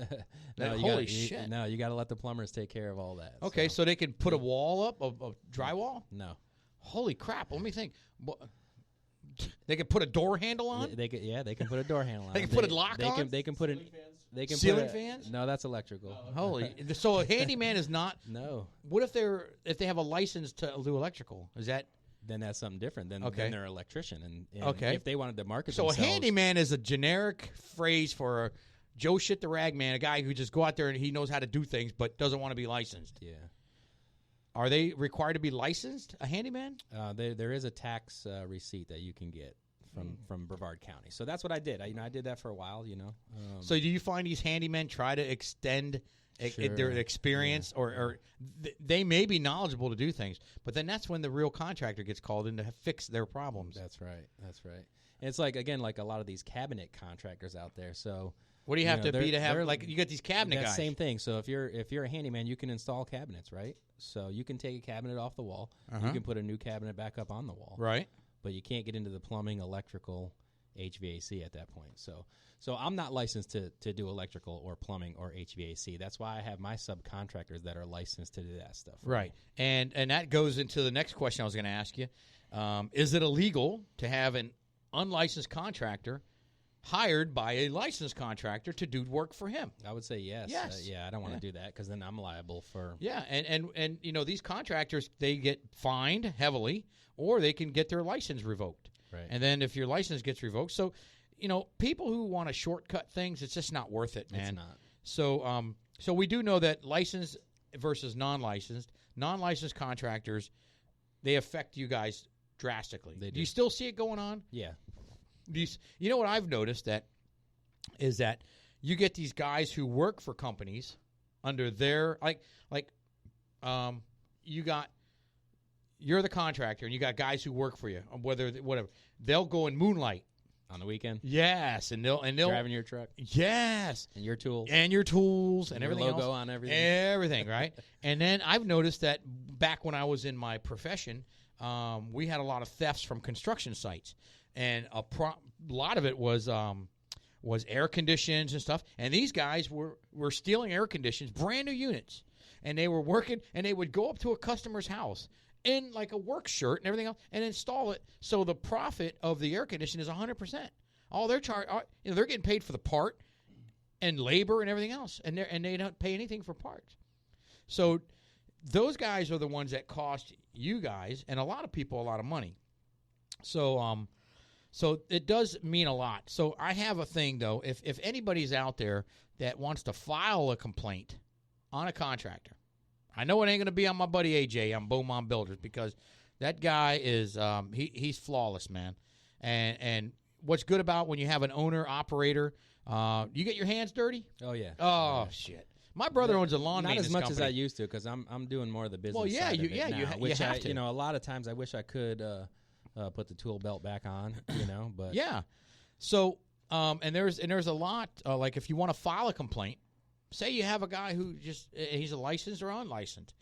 Speaker 1: Holy shit.
Speaker 2: No, you got to let the plumbers take care of all that.
Speaker 1: Okay, so they can put a wall up, a drywall?
Speaker 2: No.
Speaker 1: Holy crap. Let me think. They could put a door handle on?
Speaker 2: They can put a door handle on.
Speaker 1: They can put a lock on?
Speaker 2: They can put it. They can
Speaker 1: ceiling
Speaker 2: put
Speaker 1: fans?
Speaker 2: No, that's electrical.
Speaker 1: Holy. So a handyman is not.
Speaker 2: No.
Speaker 1: What if they have a license to do electrical? Is that?
Speaker 2: Then that's something different. Then they're an electrician, and if they wanted to market
Speaker 1: so
Speaker 2: themselves,
Speaker 1: a handyman is a generic phrase for a Joe shit the rag man, a guy who just go out there and he knows how to do things but doesn't want to be licensed.
Speaker 2: Yeah.
Speaker 1: Are they required to be licensed, a handyman?
Speaker 2: There is a tax receipt that you can get from Brevard County. So that's what I did. I did that for a while,
Speaker 1: So do you find these handymen try to extend their experience, or they may be knowledgeable to do things, but then that's when the real contractor gets called in to fix their problems.
Speaker 2: That's right. And it's like a lot of these cabinet contractors out there. So
Speaker 1: what do you have to be to have you get these cabinet guys?
Speaker 2: Same thing. So if you're a handyman, you can install cabinets, right? So you can take a cabinet off the wall. You can put a new cabinet back up on the wall.
Speaker 1: Right.
Speaker 2: But you can't get into the plumbing, electrical, HVAC at that point. So I'm not licensed to do electrical or plumbing or HVAC. That's why I have my subcontractors that are licensed to do that stuff.
Speaker 1: Right. And that goes into the next question I was going to ask you. Is it illegal to have an unlicensed contractor hired by a licensed contractor to do work for him?
Speaker 2: I would say yes.
Speaker 1: Yes.
Speaker 2: I don't want to do that because then I'm liable for...
Speaker 1: Yeah, and these contractors, they get fined heavily, or they can get their license revoked.
Speaker 2: Right.
Speaker 1: And then if your license gets revoked, so, people who want to shortcut things, it's just not worth it, man.
Speaker 2: It's not.
Speaker 1: So we do know that licensed versus non-licensed contractors, they affect you guys drastically.
Speaker 2: They do.
Speaker 1: Do you still see it going on?
Speaker 2: Yeah.
Speaker 1: You know what I've noticed is that you get these guys who work for companies under their you're the contractor and you got guys who work for you, whatever. They'll go and moonlight
Speaker 2: on the weekend.
Speaker 1: Yes, and they'll
Speaker 2: driving your truck.
Speaker 1: Yes,
Speaker 2: and your tools
Speaker 1: and everything
Speaker 2: logo
Speaker 1: else.
Speaker 2: On everything.
Speaker 1: Everything, right? And then I've noticed that back when I was in my profession, we had a lot of thefts from construction sites. And a lot of it was air conditions and stuff. And these guys were stealing air conditions, brand new units. And they were working, and they would go up to a customer's house in like a work shirt and everything else and install it. So the profit of the air condition is 100%. All they're they're getting paid for the part and labor and everything else. And they don't pay anything for parts. So those guys are the ones that cost you guys and a lot of people a lot of money. So it does mean a lot. So I have a thing, though. If anybody's out there that wants to file a complaint on a contractor, I know it ain't going to be on my buddy AJ on Beaumont Builders because that guy is he's flawless, man. And what's good about when you have an owner operator, you get your hands dirty?
Speaker 2: Oh yeah.
Speaker 1: Oh shit. My brother owns a lawn
Speaker 2: Not
Speaker 1: maintenance
Speaker 2: as much
Speaker 1: company.
Speaker 2: as I used to because I'm doing more of the business.
Speaker 1: Well, yeah,
Speaker 2: side
Speaker 1: you
Speaker 2: of it now,
Speaker 1: you
Speaker 2: which
Speaker 1: have to.
Speaker 2: a lot of times I wish I could put the tool belt back on, but
Speaker 1: Yeah. So and there's a lot like if you want to file a complaint, say you have a guy who just he's a licensed or unlicensed.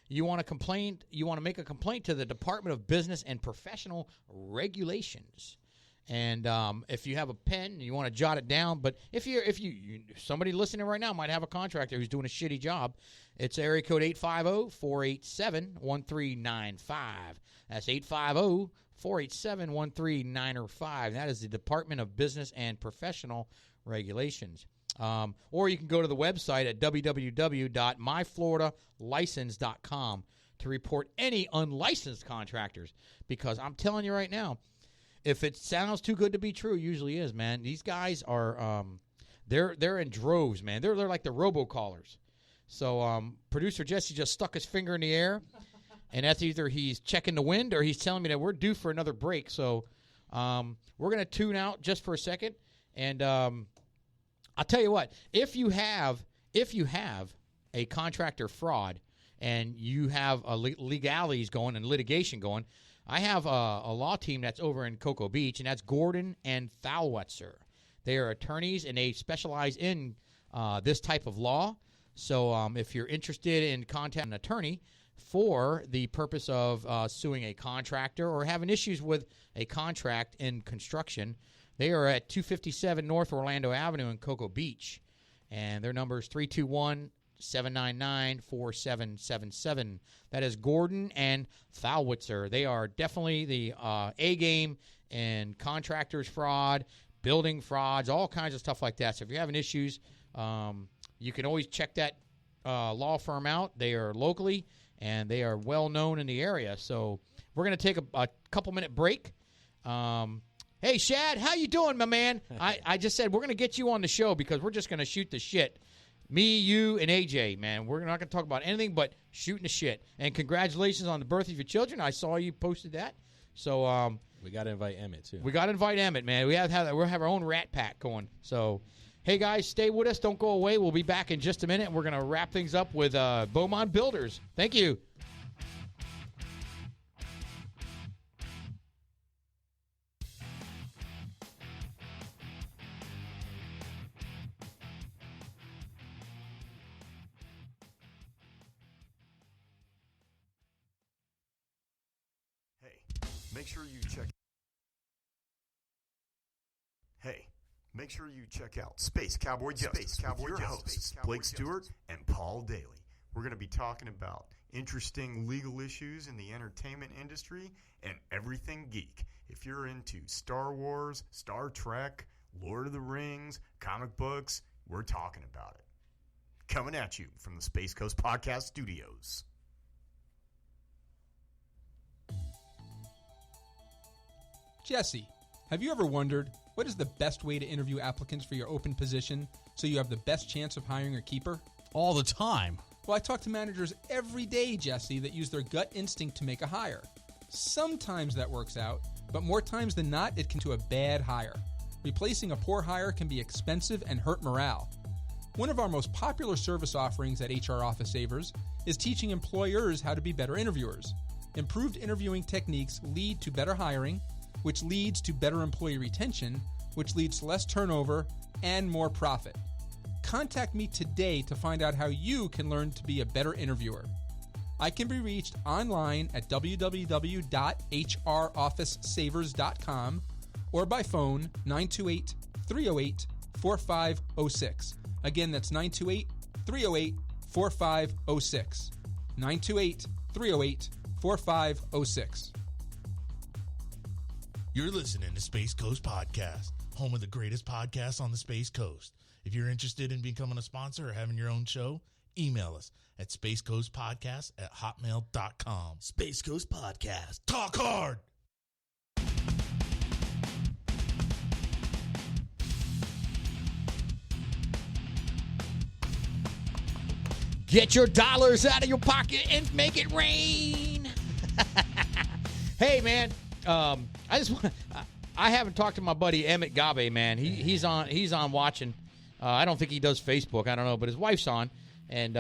Speaker 1: You want to make a complaint to the Department of Business and Professional Regulations. And if you have a pen and you want to jot it down, but if somebody listening right now might have a contractor who's doing a shitty job, it's area code 850-487-1395. That's 850-487-1395. That is the Department of Business and Professional Regulations. Or you can go to the website at www.myfloridalicense.com to report any unlicensed contractors. Because I'm telling you right now, if it sounds too good to be true, it usually is, man. These guys are they're in droves, man. They're like the robocallers. So producer Jesse just stuck his finger in the air, and that's either he's checking the wind or he's telling me that we're due for another break. So we're gonna tune out just for a second, and I'll tell you what: if you have a contractor fraud and you have legalities going and litigation going. I have a law team that's over in Cocoa Beach, and that's Gordon and Thalwetzer. They are attorneys, and they specialize in this type of law. So if you're interested in contacting an attorney for the purpose of suing a contractor or having issues with a contract in construction, they are at 257 North Orlando Avenue in Cocoa Beach, and their number is 321-799-4777. That is Gordon and Thalwetzer. They are definitely the A game in contractors fraud, building frauds, all kinds of stuff like that. So if you're having issues, you can always check that law firm out. They are locally, and they are well known in the area. So we're going to take a couple-minute break. Hey, Shad, how you doing, my man? I just said we're going to get you on the show because we're just going to shoot the shit. Me, you, and AJ, man. We're not going to talk about anything but shooting the shit. And congratulations on the birth of your children. I saw you posted that. So
Speaker 2: we got to invite Emmett, too.
Speaker 1: We got to invite Emmett, man. We'll have our own rat pack going. So, hey, guys, stay with us. Don't go away. We'll be back in just a minute. We're going to wrap things up with Beaumont Builders. Thank you.
Speaker 7: Make sure you check out Space Cowboy Justice with your hosts, Blake Stewart and Paul Daly. We're going to be talking about interesting legal issues in the entertainment industry and everything geek. If you're into Star Wars, Star Trek, Lord of the Rings, comic books, we're talking about it. Coming at you from the Space Coast Podcast Studios.
Speaker 8: Jesse, have you ever wondered what is the best way to interview applicants for your open position so you have the best chance of hiring a keeper?
Speaker 9: All the time.
Speaker 8: Well, I talk to managers every day, Jesse, that use their gut instinct to make a hire. Sometimes that works out, but more times than not, it can to a bad hire. Replacing a poor hire can be expensive and hurt morale. One of our most popular service offerings at HR Office Savers is teaching employers how to be better interviewers. Improved interviewing techniques lead to better hiring, which leads to better employee retention, which leads to less turnover and more profit. Contact me today to find out how you can learn to be a better interviewer. I can be reached online at www.hrofficesavers.com or by phone 928-308-4506. Again, that's 928-308-4506. 928-308-4506.
Speaker 5: You're listening to Space Coast Podcast, home of the greatest podcasts on the Space Coast. If you're interested in becoming a sponsor or having your own show, email us at spacecoastpodcast@hotmail.com.
Speaker 4: Space Coast Podcast.
Speaker 5: Talk hard!
Speaker 1: Get your dollars out of your pocket and make it rain. Hey, man, I haven't talked to my buddy Emmett Gabe, man. He's on watching. I don't think he does Facebook. I don't know, but his wife's on. And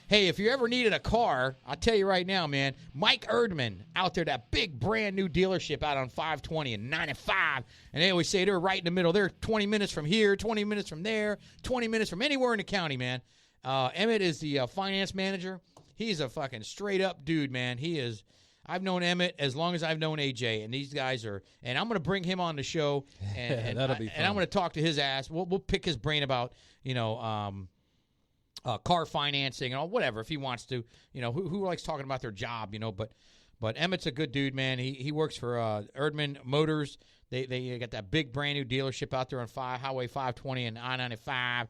Speaker 1: hey, if you ever needed a car, I'll tell you right now, man, Mike Erdman out there, that big brand new dealership out on 520 and 95. And they always say they're right in the middle. They're 20 minutes from here, 20 minutes from there, 20 minutes from anywhere in the county, man. Emmett is the finance manager. He's a fucking straight up dude, man. He is. I've known Emmett as long as I've known AJ, and these guys are. And I'm going to bring him on the show, and
Speaker 2: That'll be fun.
Speaker 1: And I'm going to talk to his ass. We'll pick his brain about car financing and all, whatever, if he wants to. Who likes talking about their job, But Emmett's a good dude, man. He works for Erdman Motors. They got that big brand new dealership out there on Highway 520 and I-95.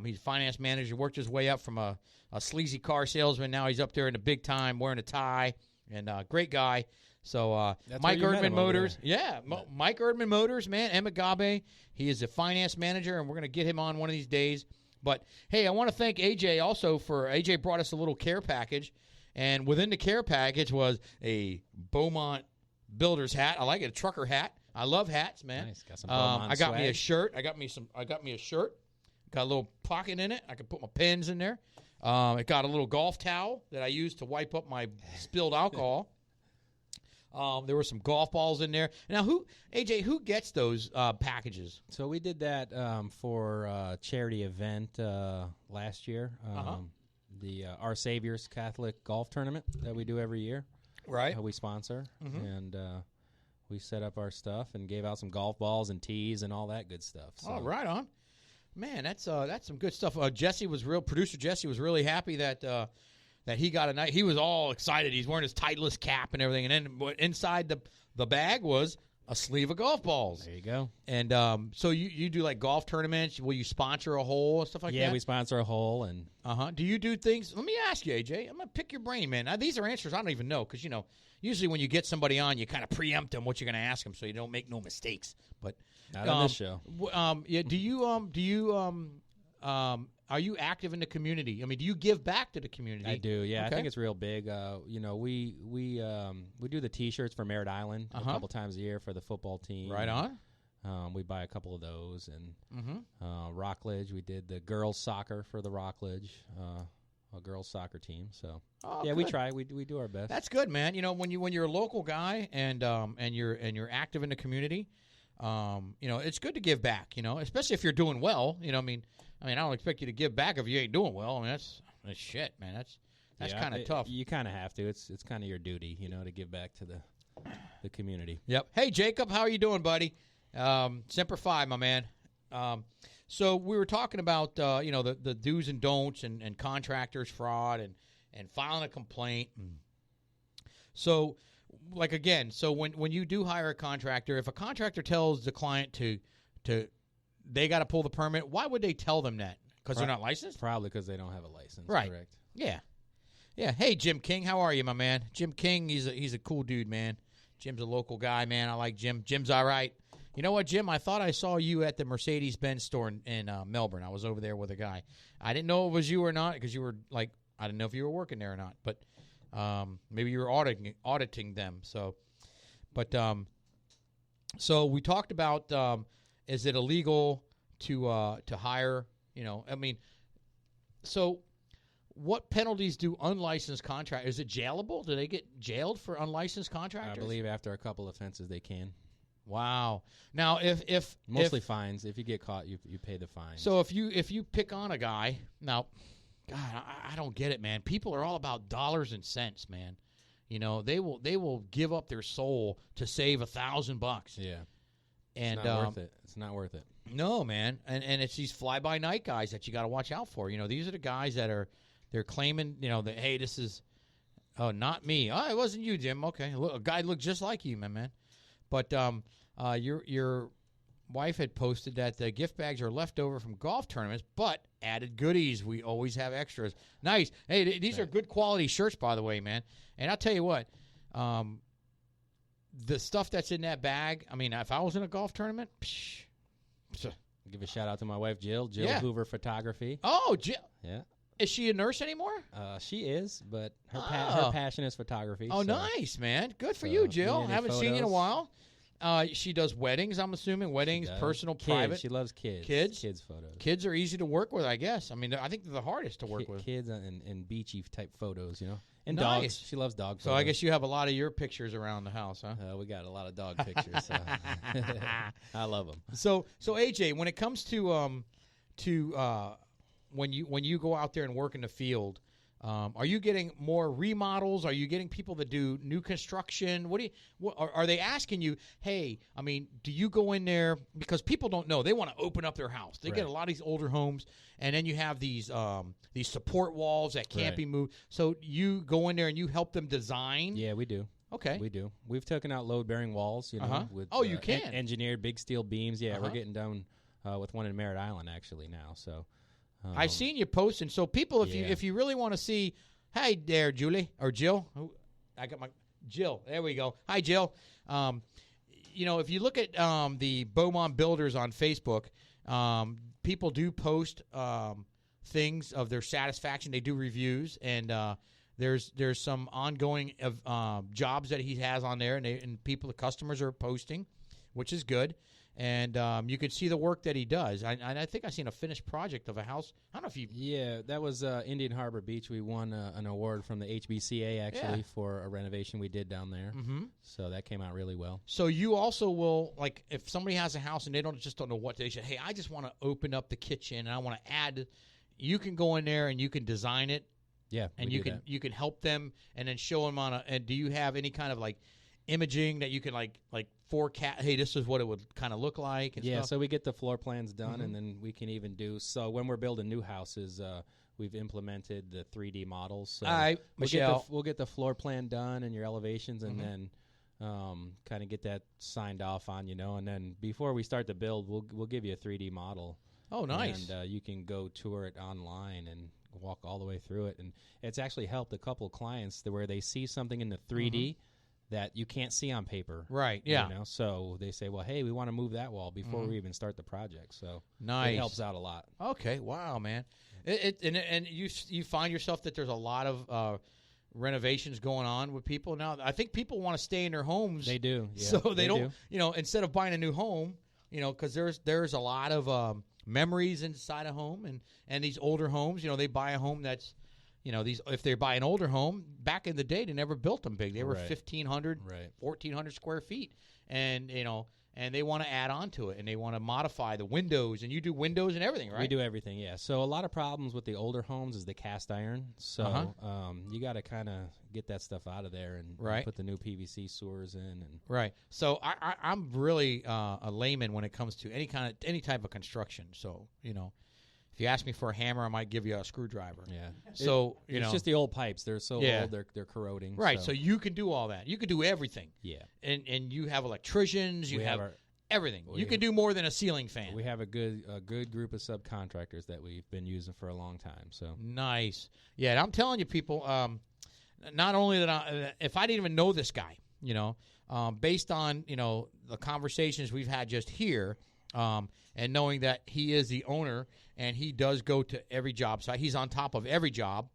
Speaker 1: He's a finance manager. Worked his way up from a sleazy car salesman. Now he's up there in the big time wearing a tie. And great guy. So Mike Erdman Motors. Yeah, Mike Erdman Motors, man. Emmett Gabe. He is a finance manager, and we're going to get him on one of these days. But, hey, I want to thank AJ also for AJ brought us a little care package. And within the care package was a Beaumont Builder's hat. I like it, a trucker hat. I love hats, man.
Speaker 2: Nice. Got some Beaumont
Speaker 1: I got
Speaker 2: swag.
Speaker 1: me a shirt. I got me a shirt. Got a little pocket in it. I can put my pens in there. It got a little golf towel that I used to wipe up my spilled alcohol. There were some golf balls in there. Now, AJ, who gets those packages?
Speaker 2: So we did that for a charity event last year. The Our Savior's Catholic Golf Tournament that we do every year.
Speaker 1: Right.
Speaker 2: We sponsor. And we set up our stuff and gave out some golf balls and tees and all that good stuff. So.
Speaker 1: Oh, right on. Man, that's some good stuff. Producer Jesse was really happy that he got a night. He was all excited. He's wearing his Titleist cap and everything. And then inside the bag was a sleeve of golf balls.
Speaker 2: There you go.
Speaker 1: And so you do like golf tournaments? Will you sponsor a hole and stuff like that?
Speaker 2: Yeah, we sponsor a hole. And
Speaker 1: Do you do things? Let me ask you, AJ. I'm going to pick your brain, man. Now, these are answers I don't even know because, usually when you get somebody on, you kind of preempt them what you're going to ask them so you don't make no mistakes. But
Speaker 2: not on this show.
Speaker 1: Yeah. Are you active in the community? I mean, do you give back to the community?
Speaker 2: I do. Yeah,
Speaker 1: okay.
Speaker 2: I think it's real big. We do the T-shirts for Merritt Island a couple times a year for the football team.
Speaker 1: Right on.
Speaker 2: We buy a couple of those, and Rockledge. We did the girls soccer for the Rockledge, a girls soccer team. So
Speaker 1: good.
Speaker 2: we try. We do our best.
Speaker 1: That's good, man. When you're a local guy and you're active in the community, it's good to give back. Especially if you're doing well. I don't expect you to give back if you ain't doing well. I mean, that's shit, man. That's kind of tough.
Speaker 2: You kind of have to. It's kind of your duty, to give back to the community.
Speaker 1: Yep. Hey, Jacob, how are you doing, buddy? Semper Fi, my man. So we were talking about the do's and don'ts and contractors fraud and filing a complaint. So when you do hire a contractor, if a contractor tells the client to they got to pull the permit, why would they tell them that? Because they're not licensed?
Speaker 2: Probably because they don't have a license.
Speaker 1: Right.
Speaker 2: Correct.
Speaker 1: Yeah. Yeah. Hey, Jim King, how are you, my man? Jim King, he's a cool dude, man. Jim's a local guy, man. I like Jim. Jim's all right. You know what, Jim? I thought I saw you at the Mercedes-Benz store in Melbourne. I was over there with a guy. I didn't know it was you or not because you were I didn't know if you were working there or not. But maybe you were auditing them. So we talked about is it illegal to hire? So what penalties do unlicensed contractors? Is it jailable? Do they get jailed for unlicensed contractors?
Speaker 2: I believe after a couple offenses they can.
Speaker 1: Wow. Now, if
Speaker 2: mostly fines. If you get caught, you pay the fine.
Speaker 1: So if you pick on a guy, now, God, I don't get it, man. People are all about dollars and cents, man. They will give up their soul to save $1,000.
Speaker 2: Yeah.
Speaker 1: And
Speaker 2: it's not worth it. It's not worth it.
Speaker 1: No, man. And it's these fly-by-night guys that you got to watch out for. These are the guys that they're claiming, that, hey, this is, oh, not me. Oh, it wasn't you, Jim. Okay. Look, a guy looked just like you, my man. But your wife had posted that the gift bags are left over from golf tournaments, but added goodies. We always have extras. Nice. Hey, these are good quality shirts, by the way, man. And I'll tell you what, the stuff that's in that bag, I mean, if I was in a golf tournament,
Speaker 2: Give a shout out to my wife, Jill. Jill Hoover Photography.
Speaker 1: Oh, Jill.
Speaker 2: Yeah.
Speaker 1: Is she a nurse anymore?
Speaker 2: She is, but her passion is photography.
Speaker 1: Oh,
Speaker 2: so.
Speaker 1: Nice, man. Good for you, Jill. Haven't seen you in a while. She does weddings, I'm assuming. Weddings, personal, private.
Speaker 2: She loves kids. Kids photos.
Speaker 1: Kids are easy to work with, I guess. I mean, I think they're the hardest to work with.
Speaker 2: Kids and beachy type photos, you know. And
Speaker 1: nice.
Speaker 2: Dogs. She loves dog photos.
Speaker 1: So I guess you have a lot of your pictures around the house, huh?
Speaker 2: We got a lot of dog pictures. So. I love them.
Speaker 1: So AJ, when it comes to when you go out there and work in the field, are you getting more remodels? Are you getting people that do new construction? Are they asking you? Hey, I mean, do you go in there because people don't know? They want to open up their house. They get a lot of these older homes, and then you have these support walls that can't be moved. So you go in there and you help them design.
Speaker 2: Yeah, we do.
Speaker 1: Okay,
Speaker 2: we do. We've taken out load-bearing walls, you know, with
Speaker 1: you can
Speaker 2: engineered big steel beams. Yeah, we're getting done with one in Merritt Island actually now. So.
Speaker 1: I've seen you posting. So people, if you really want to see, hey there, Julie or Jill. I got my Jill. There we go. Hi, Jill. If you look at the Beaumont Builders on Facebook, people do post things of their satisfaction. They do reviews, and there's some ongoing jobs that he has on there, and the customers are posting, which is good. And you can see the work that he does. I think I've seen a finished project of a house. I don't know if you...
Speaker 2: Yeah, that was Indian Harbor Beach. We won an award from the HBCA, actually, for a renovation we did down there. Mm-hmm. So that came out really well.
Speaker 1: So you also will, like, if somebody has a house and they don't know what they should... Hey, I just want to open up the kitchen and I want to add... You can go in there and you can design it.
Speaker 2: Yeah,
Speaker 1: and you can help them and then show them on a... And do you have any kind of, like, imaging that you can, like forecast, hey, this is what it would kind of look like and stuff?
Speaker 2: So we get the floor plans done, and then we can even do, so when we're building new houses, we've implemented the 3D models. So
Speaker 1: all right, Michelle.
Speaker 2: We'll get the floor plan done and your elevations, and then kind of get that signed off on, and then before we start the build, we'll give you a 3D model.
Speaker 1: Oh, nice.
Speaker 2: And you can go tour it online and walk all the way through it. And it's actually helped a couple clients where they see something in the 3D that you can't see on paper.
Speaker 1: Right, yeah.
Speaker 2: So they say, well, hey, we want to move that wall before we even start the project. So
Speaker 1: nice.
Speaker 2: It helps out a lot.
Speaker 1: Okay, wow, man. And you find yourself that there's a lot of renovations going on with people now. I think people want to stay in their homes.
Speaker 2: They do. Yeah,
Speaker 1: so they don't, instead of buying a new home, because there's a lot of memories inside a home, and these older homes, they buy a home that's, if they buy an older home, back in the day, they never built them big. They were 1,500, 1,400 square feet, and and they want to add on to it, and they want to modify the windows, and you do windows and everything, right?
Speaker 2: We do everything, yeah. So a lot of problems with the older homes is the cast iron. So you got to kind of get that stuff out of there and put the new PVC sewers in. And
Speaker 1: right. So I'm really a layman when it comes to any type of construction. So if you ask me for a hammer, I might give you a screwdriver.
Speaker 2: Yeah.
Speaker 1: So
Speaker 2: it's just the old pipes. They're so old, they're corroding.
Speaker 1: Right. So you can do all that. You can do everything.
Speaker 2: Yeah.
Speaker 1: And you have electricians. You have everything. You can do more than a ceiling fan.
Speaker 2: We have a good group of subcontractors that we've been using for a long time. So
Speaker 1: nice. Yeah. And I'm telling you, people. Not only that, if I didn't even know this guy, based on the conversations we've had just here. And knowing that he is the owner and he does go to every job site, he's on top of every job,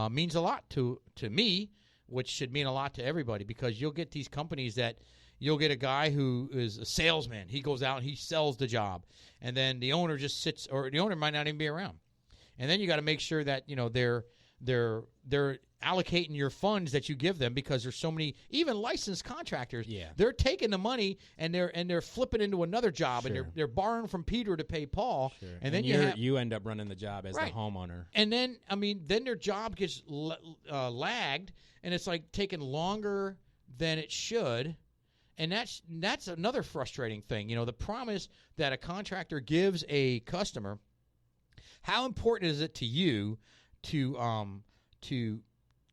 Speaker 1: means a lot to me, which should mean a lot to everybody, because you'll get these companies that you'll get a guy who is a salesman. He goes out and he sells the job, and then the owner just sits, or the owner might not even be around. And then you got to make sure that they're allocating your funds that you give them, because there's so many, even licensed contractors.
Speaker 2: Yeah.
Speaker 1: They're taking the money and they're flipping into another job, and they're borrowing from Peter to pay Paul.
Speaker 2: Sure.
Speaker 1: And then
Speaker 2: you end up running the job as the homeowner.
Speaker 1: And then then their job gets lagged, and it's like taking longer than it should. And that's another frustrating thing. The promise that a contractor gives a customer. How important is it to you to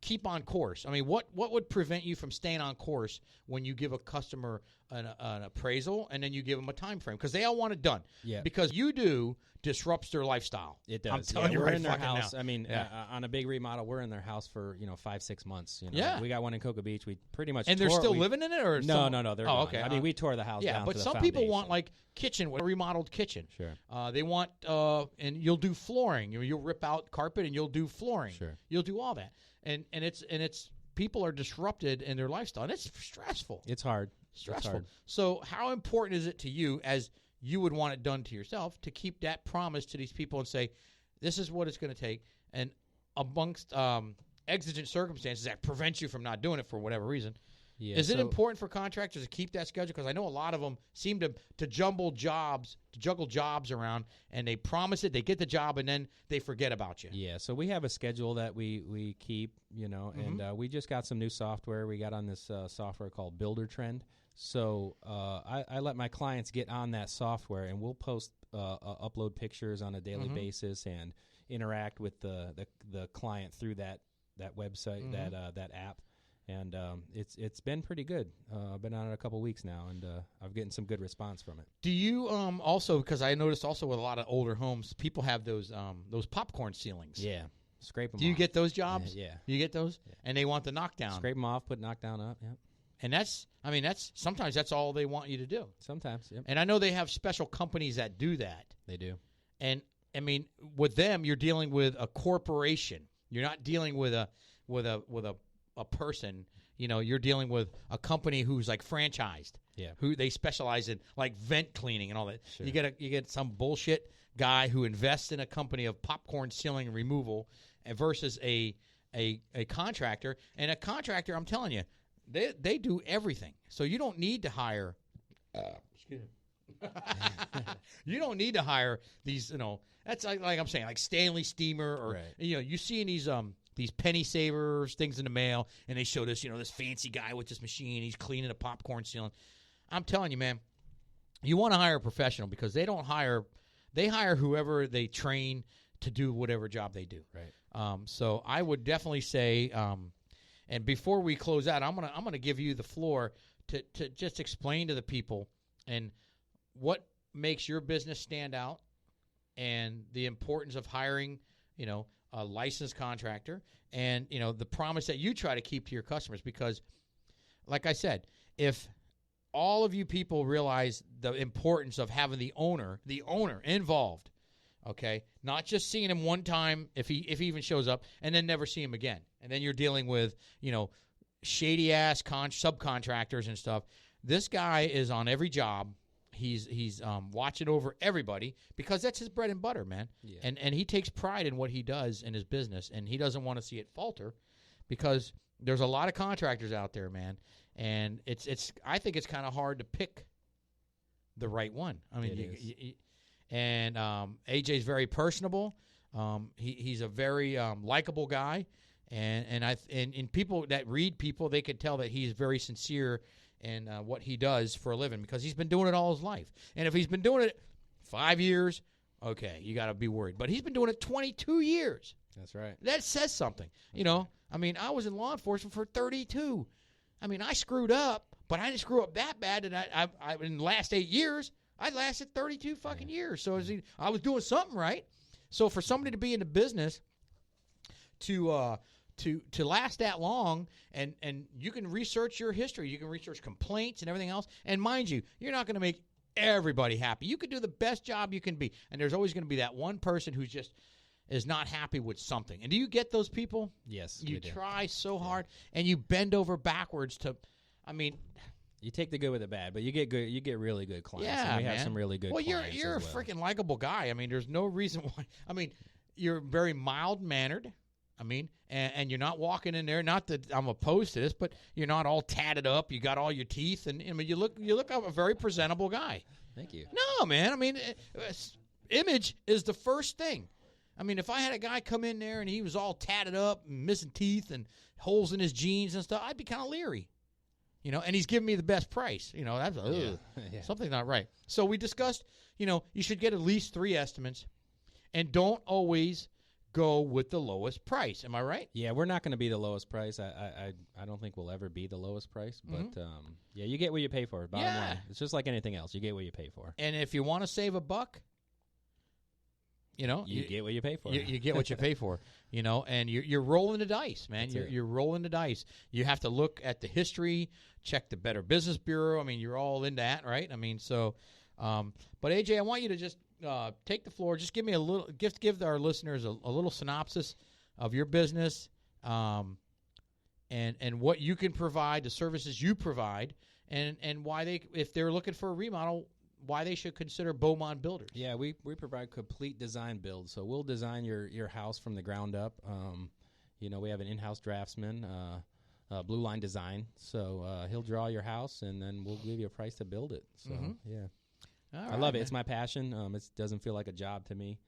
Speaker 1: keep on course? I mean, what would prevent you from staying on course when you give a customer an appraisal, and then you give them a time frame because they all want it done.
Speaker 2: Yeah.
Speaker 1: Because you do disrupts their lifestyle.
Speaker 2: It does.
Speaker 1: I'm telling you
Speaker 2: we're
Speaker 1: right
Speaker 2: in their
Speaker 1: fucking
Speaker 2: house.
Speaker 1: now.
Speaker 2: I mean,
Speaker 1: Yeah.
Speaker 2: on a big remodel, we're in their house for 5-6 months.
Speaker 1: Yeah.
Speaker 2: We got one in Cocoa Beach. We pretty much
Speaker 1: And they're still living in it, or
Speaker 2: No. They're
Speaker 1: oh,
Speaker 2: gone.
Speaker 1: okay.
Speaker 2: I mean, we tore the house
Speaker 1: yeah,
Speaker 2: down.
Speaker 1: but
Speaker 2: to the
Speaker 1: some people want
Speaker 2: foundation.
Speaker 1: like kitchen, a remodeled kitchen.
Speaker 2: Sure.
Speaker 1: They want, and you'll do flooring. You'll rip out carpet and you'll do flooring.
Speaker 2: Sure.
Speaker 1: You'll do all that, and it's people are disrupted in their lifestyle, and it's stressful.
Speaker 2: It's hard.
Speaker 1: Stressful.
Speaker 2: It's hard.
Speaker 1: So how important is it to you, as you would want it done to yourself, to keep that promise to these people and say, this is what it's going to take, and amongst exigent circumstances that prevent you from not doing it for whatever reason,
Speaker 2: Yeah,
Speaker 1: is it important for contractors to keep that schedule? Because I know a lot of them seem to juggle jobs around, and they promise it, they get the job, and then they forget about you.
Speaker 2: Yeah, so we have a schedule that we keep, and we just got some new software. We got on this software called Builder Trend. So I let my clients get on that software, and we'll post upload pictures on a daily basis and interact with the client through that website, that app. And it's been pretty good. I've been on it a couple weeks now, and I've gotten some good response from it.
Speaker 1: Do you also, because I noticed also with a lot of older homes, people have those popcorn ceilings.
Speaker 2: Yeah, scrape them off.
Speaker 1: Do you get those jobs?
Speaker 2: Yeah.
Speaker 1: You get those? Yeah. And they want the knockdown.
Speaker 2: Scrape them off, put knockdown up, yeah.
Speaker 1: And that's sometimes that's all they want you to do.
Speaker 2: Sometimes, yep.
Speaker 1: And I know they have special companies that do that.
Speaker 2: They do.
Speaker 1: And, I mean, with them, you're dealing with a corporation. You're not dealing with a person. You're dealing with a company who's like franchised.
Speaker 2: Yeah.
Speaker 1: Who they specialize in like vent cleaning and all that.
Speaker 2: Sure.
Speaker 1: You get some bullshit guy who invests in a company of popcorn ceiling removal versus a contractor. And a contractor, I'm telling you, they do everything. So you don't need to hire excuse me. You don't need to hire these, that's like I'm saying, like Stanley Steamer or
Speaker 2: right.
Speaker 1: You see in these penny savers things in the mail, and they show this, this fancy guy with this machine, he's cleaning a popcorn ceiling. I'm telling you, man, you want to hire a professional because they hire whoever they train to do whatever job they do.
Speaker 2: Right.
Speaker 1: So I would definitely say, and before we close out, I'm gonna give you the floor to just explain to the people and what makes your business stand out, and the importance of hiring, a licensed contractor, and the promise that you try to keep to your customers. Because, like I said, if all of you people realize the importance of having the owner involved, okay, not just seeing him one time if he even shows up, and then never see him again, and then you're dealing with shady ass subcontractors and stuff. This guy is on every job. He's watching over everybody because that's his bread and butter, man.
Speaker 2: Yeah.
Speaker 1: And he takes pride in what he does in his business, and he doesn't want to see it falter, because there's a lot of contractors out there, man, and I think it's kind of hard to pick the right one. I mean, and AJ's very personable. He's a very likable guy, and people that read people, they can tell that he's very sincere in what he does for a living, because he's been doing it all his life. And if he's been doing it 5 years, okay, you got to be worried. But he's been doing it 22 years.
Speaker 2: That's right.
Speaker 1: That says something. I mean, I was in law enforcement for 32. I mean, I screwed up, but I didn't screw up that bad. And I in the last 8 years, I lasted 32 fucking years. So I was doing something right. So for somebody to be in the business to last that long, and you can research your history, you can research complaints and everything else, and mind you, you're not going to make everybody happy. You can do the best job you can be, and there's always going to be that one person who just is not happy with something. And do you get those people?
Speaker 2: Yes,
Speaker 1: you
Speaker 2: we do.
Speaker 1: try so hard, and you bend over backwards to, I mean,
Speaker 2: you take the good with the bad, but you get really good clients.
Speaker 1: yeah,
Speaker 2: and we
Speaker 1: man.
Speaker 2: have some really good
Speaker 1: well,
Speaker 2: clients.
Speaker 1: You're a freaking likable guy. I mean, there's no reason why. I mean, you're very mild mannered. I mean, and you're not walking in there. Not that I'm opposed to this, but you're not all tatted up. You got all your teeth, and I mean, you look like a very presentable guy.
Speaker 2: Thank you.
Speaker 1: No, man. I mean, image is the first thing. I mean, if I had a guy come in there and he was all tatted up and missing teeth and holes in his jeans and stuff, I'd be kind of leery. And he's giving me the best price. That's
Speaker 2: Yeah.
Speaker 1: something's not right. So we discussed, you should get at least 3 estimates, and don't always go with the lowest price. Am I right?
Speaker 2: Yeah, we're not going to be the lowest price. I don't think we'll ever be the lowest price. But, yeah, you get what you pay for. Bottom line. It's just like anything else. You get what you pay for.
Speaker 1: And if you want to save $1, you
Speaker 2: get what you pay for.
Speaker 1: You get what you pay for, and you're rolling the dice, man. You're rolling the dice. You have to look at the history, check the Better Business Bureau. I mean, you're all in that, right? I mean, so, but AJ, I want you to just take the floor. Just give me give our listeners a little synopsis of your business, and what you can provide, the services you provide, and why if they're looking for a remodel, why they should consider Beaumont Builders.
Speaker 2: Yeah, we provide complete design builds. So we'll design your house from the ground up. We have an in-house draftsman, Blue Line Design. So he'll draw your house, and then we'll give you a price to build it. So, yeah. I love it. It's my passion. It doesn't feel like a job to me.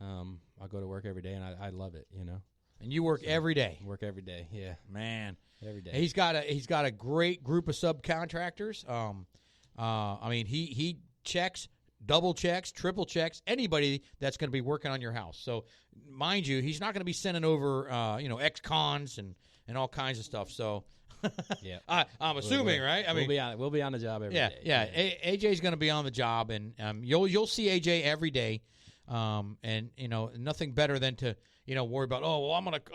Speaker 2: I go to work every day, and I love it,
Speaker 1: And you work every day.
Speaker 2: Work every day, yeah.
Speaker 1: Man.
Speaker 2: Every day.
Speaker 1: He's got a great group of subcontractors. I mean, he checks, double checks, triple checks anybody that's going to be working on your house. So, mind you, he's not going to be sending over, ex-cons and all kinds of stuff. So,
Speaker 2: yeah,
Speaker 1: I'm assuming, right? I mean,
Speaker 2: we'll be on the job every day.
Speaker 1: Yeah. AJ's going to be on the job, and you'll see AJ every day, and nothing better than to worry about,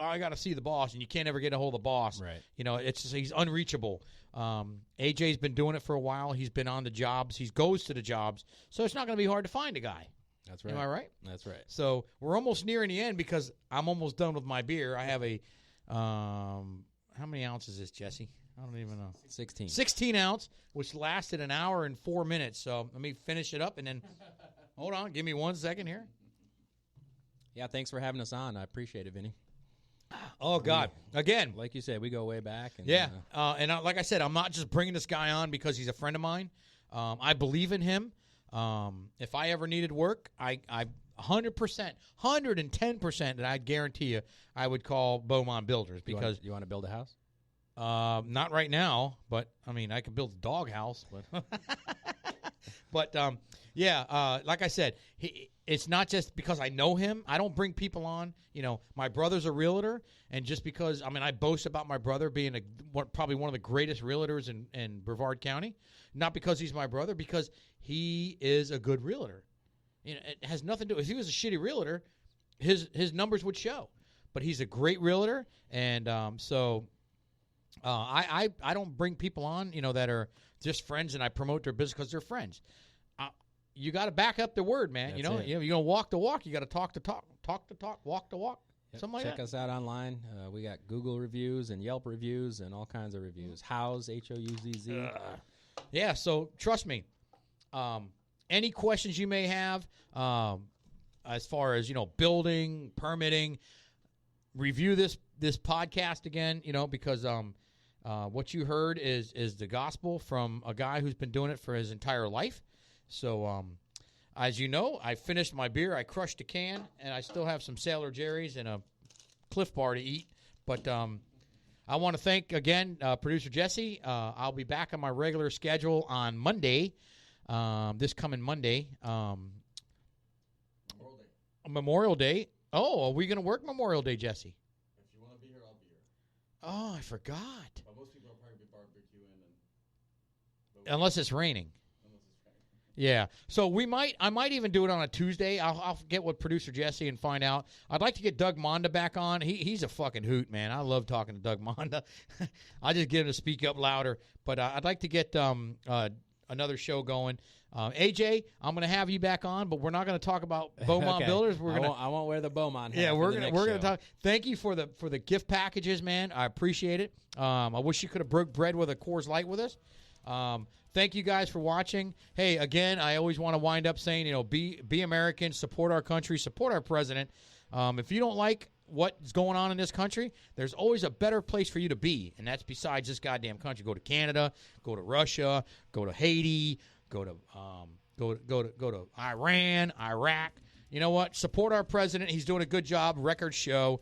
Speaker 1: I got to see the boss, and you can't ever get a hold of the boss.
Speaker 2: Right.
Speaker 1: It's just, he's unreachable. AJ's been doing it for a while. He's been on the jobs. He goes to the jobs. So it's not going to be hard to find a guy.
Speaker 2: That's right.
Speaker 1: Am I right?
Speaker 2: That's right.
Speaker 1: So we're almost nearing the end because I'm almost done with my beer. I have a, how many ounces is this, Jesse? I don't even know.
Speaker 2: 16.
Speaker 1: 16 ounce, which lasted an hour and 4 minutes. So let me finish it up and then, hold on. Give me 1 second here.
Speaker 2: Yeah, thanks for having us on. I appreciate it, Vinnie.
Speaker 1: Oh, God. Again.
Speaker 2: Like you said, we go way back. And,
Speaker 1: like I said, I'm not just bringing this guy on because he's a friend of mine. I believe in him. If I ever needed work, I 100%, 110% that I guarantee you I would call Beaumont Builders because
Speaker 2: you want to build a house?
Speaker 1: Not right now, but I mean I could build a dog house, but like I said, it's not just because I know him. I don't bring people on. My brother's a realtor, and just because I boast about my brother being probably one of the greatest realtors in Brevard County, not because he's my brother, because he is a good realtor. It has nothing to do. If he was a shitty realtor, his numbers would show. But he's a great realtor, and I don't bring people on that are just friends, and I promote their business because they're friends. You got to back up the word, man.
Speaker 2: That's
Speaker 1: You're gonna walk the walk. You got to talk the talk, walk the walk.
Speaker 2: Yep.
Speaker 1: Something like
Speaker 2: Check
Speaker 1: that.
Speaker 2: us out online. We got Google reviews and Yelp reviews and all kinds of reviews. Houzz, Houzz.
Speaker 1: Yeah. So trust me. Any questions you may have, as far as building, permitting, review this podcast again. Because what you heard is the gospel from a guy who's been doing it for his entire life. So, as you know, I finished my beer. I crushed a can, and I still have some Sailor Jerry's and a Cliff Bar to eat. But I want to thank, again, producer Jesse. I'll be back on my regular schedule on Monday, this coming Monday. Memorial Day. Oh, are we going to work Memorial Day, Jesse?
Speaker 3: If you want to be here, I'll be here.
Speaker 1: Oh, I forgot.
Speaker 3: But most people will probably be barbecuing.
Speaker 1: Unless it's raining. Yeah, so I might even do it on a Tuesday. I'll get with producer Jesse and find out. I'd like to get Doug Monda back on. He's a fucking hoot, man. I love talking to Doug Monda. I just get him to speak up louder. But I'd like to get another show going. AJ, I'm going to have you back on, but we're not going to talk about Beaumont Builders.
Speaker 2: I won't wear the Beaumont hat.
Speaker 1: Yeah, we're gonna talk. Thank you for the gift packages, man. I appreciate it. I wish you could have broke bread with a Coors Light with us. Thank you guys for watching. Hey, again, I always want to wind up saying, be American, support our country, support our president. If you don't like what's going on in this country, there's always a better place for you to be, and that's besides this goddamn country. Go to Canada, go to Russia, go to Haiti, go to Iran, Iraq. You know what? Support our president. He's doing a good job. Record show.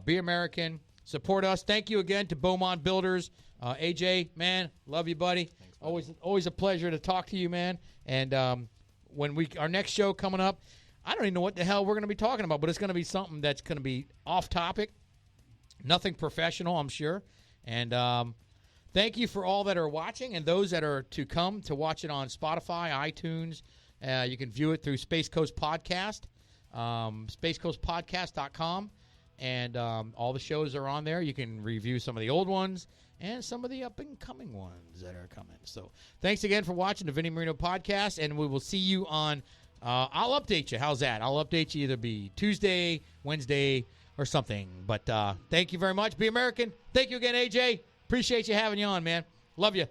Speaker 1: Be American. Support us. Thank you again to Beaumont Builders. AJ, man, love you, buddy. Thanks, buddy. Always a pleasure to talk to you, man. And when our next show coming up, I don't even know what the hell we're going to be talking about, but it's going to be something that's going to be off topic. Nothing professional, I'm sure. And thank you for all that are watching and those that are to come to watch it on Spotify, iTunes. You can view it through Space Coast Podcast, spacecoastpodcast.com. And all the shows are on there. You can review some of the old ones and some of the up-and-coming ones that are coming. So thanks again for watching the Vinnie Marino Podcast, and we will see you on I'll update you. How's that? I'll update you either be Tuesday, Wednesday, or something. But thank you very much. Be American. Thank you again, AJ. Appreciate you having you on, man. Love you.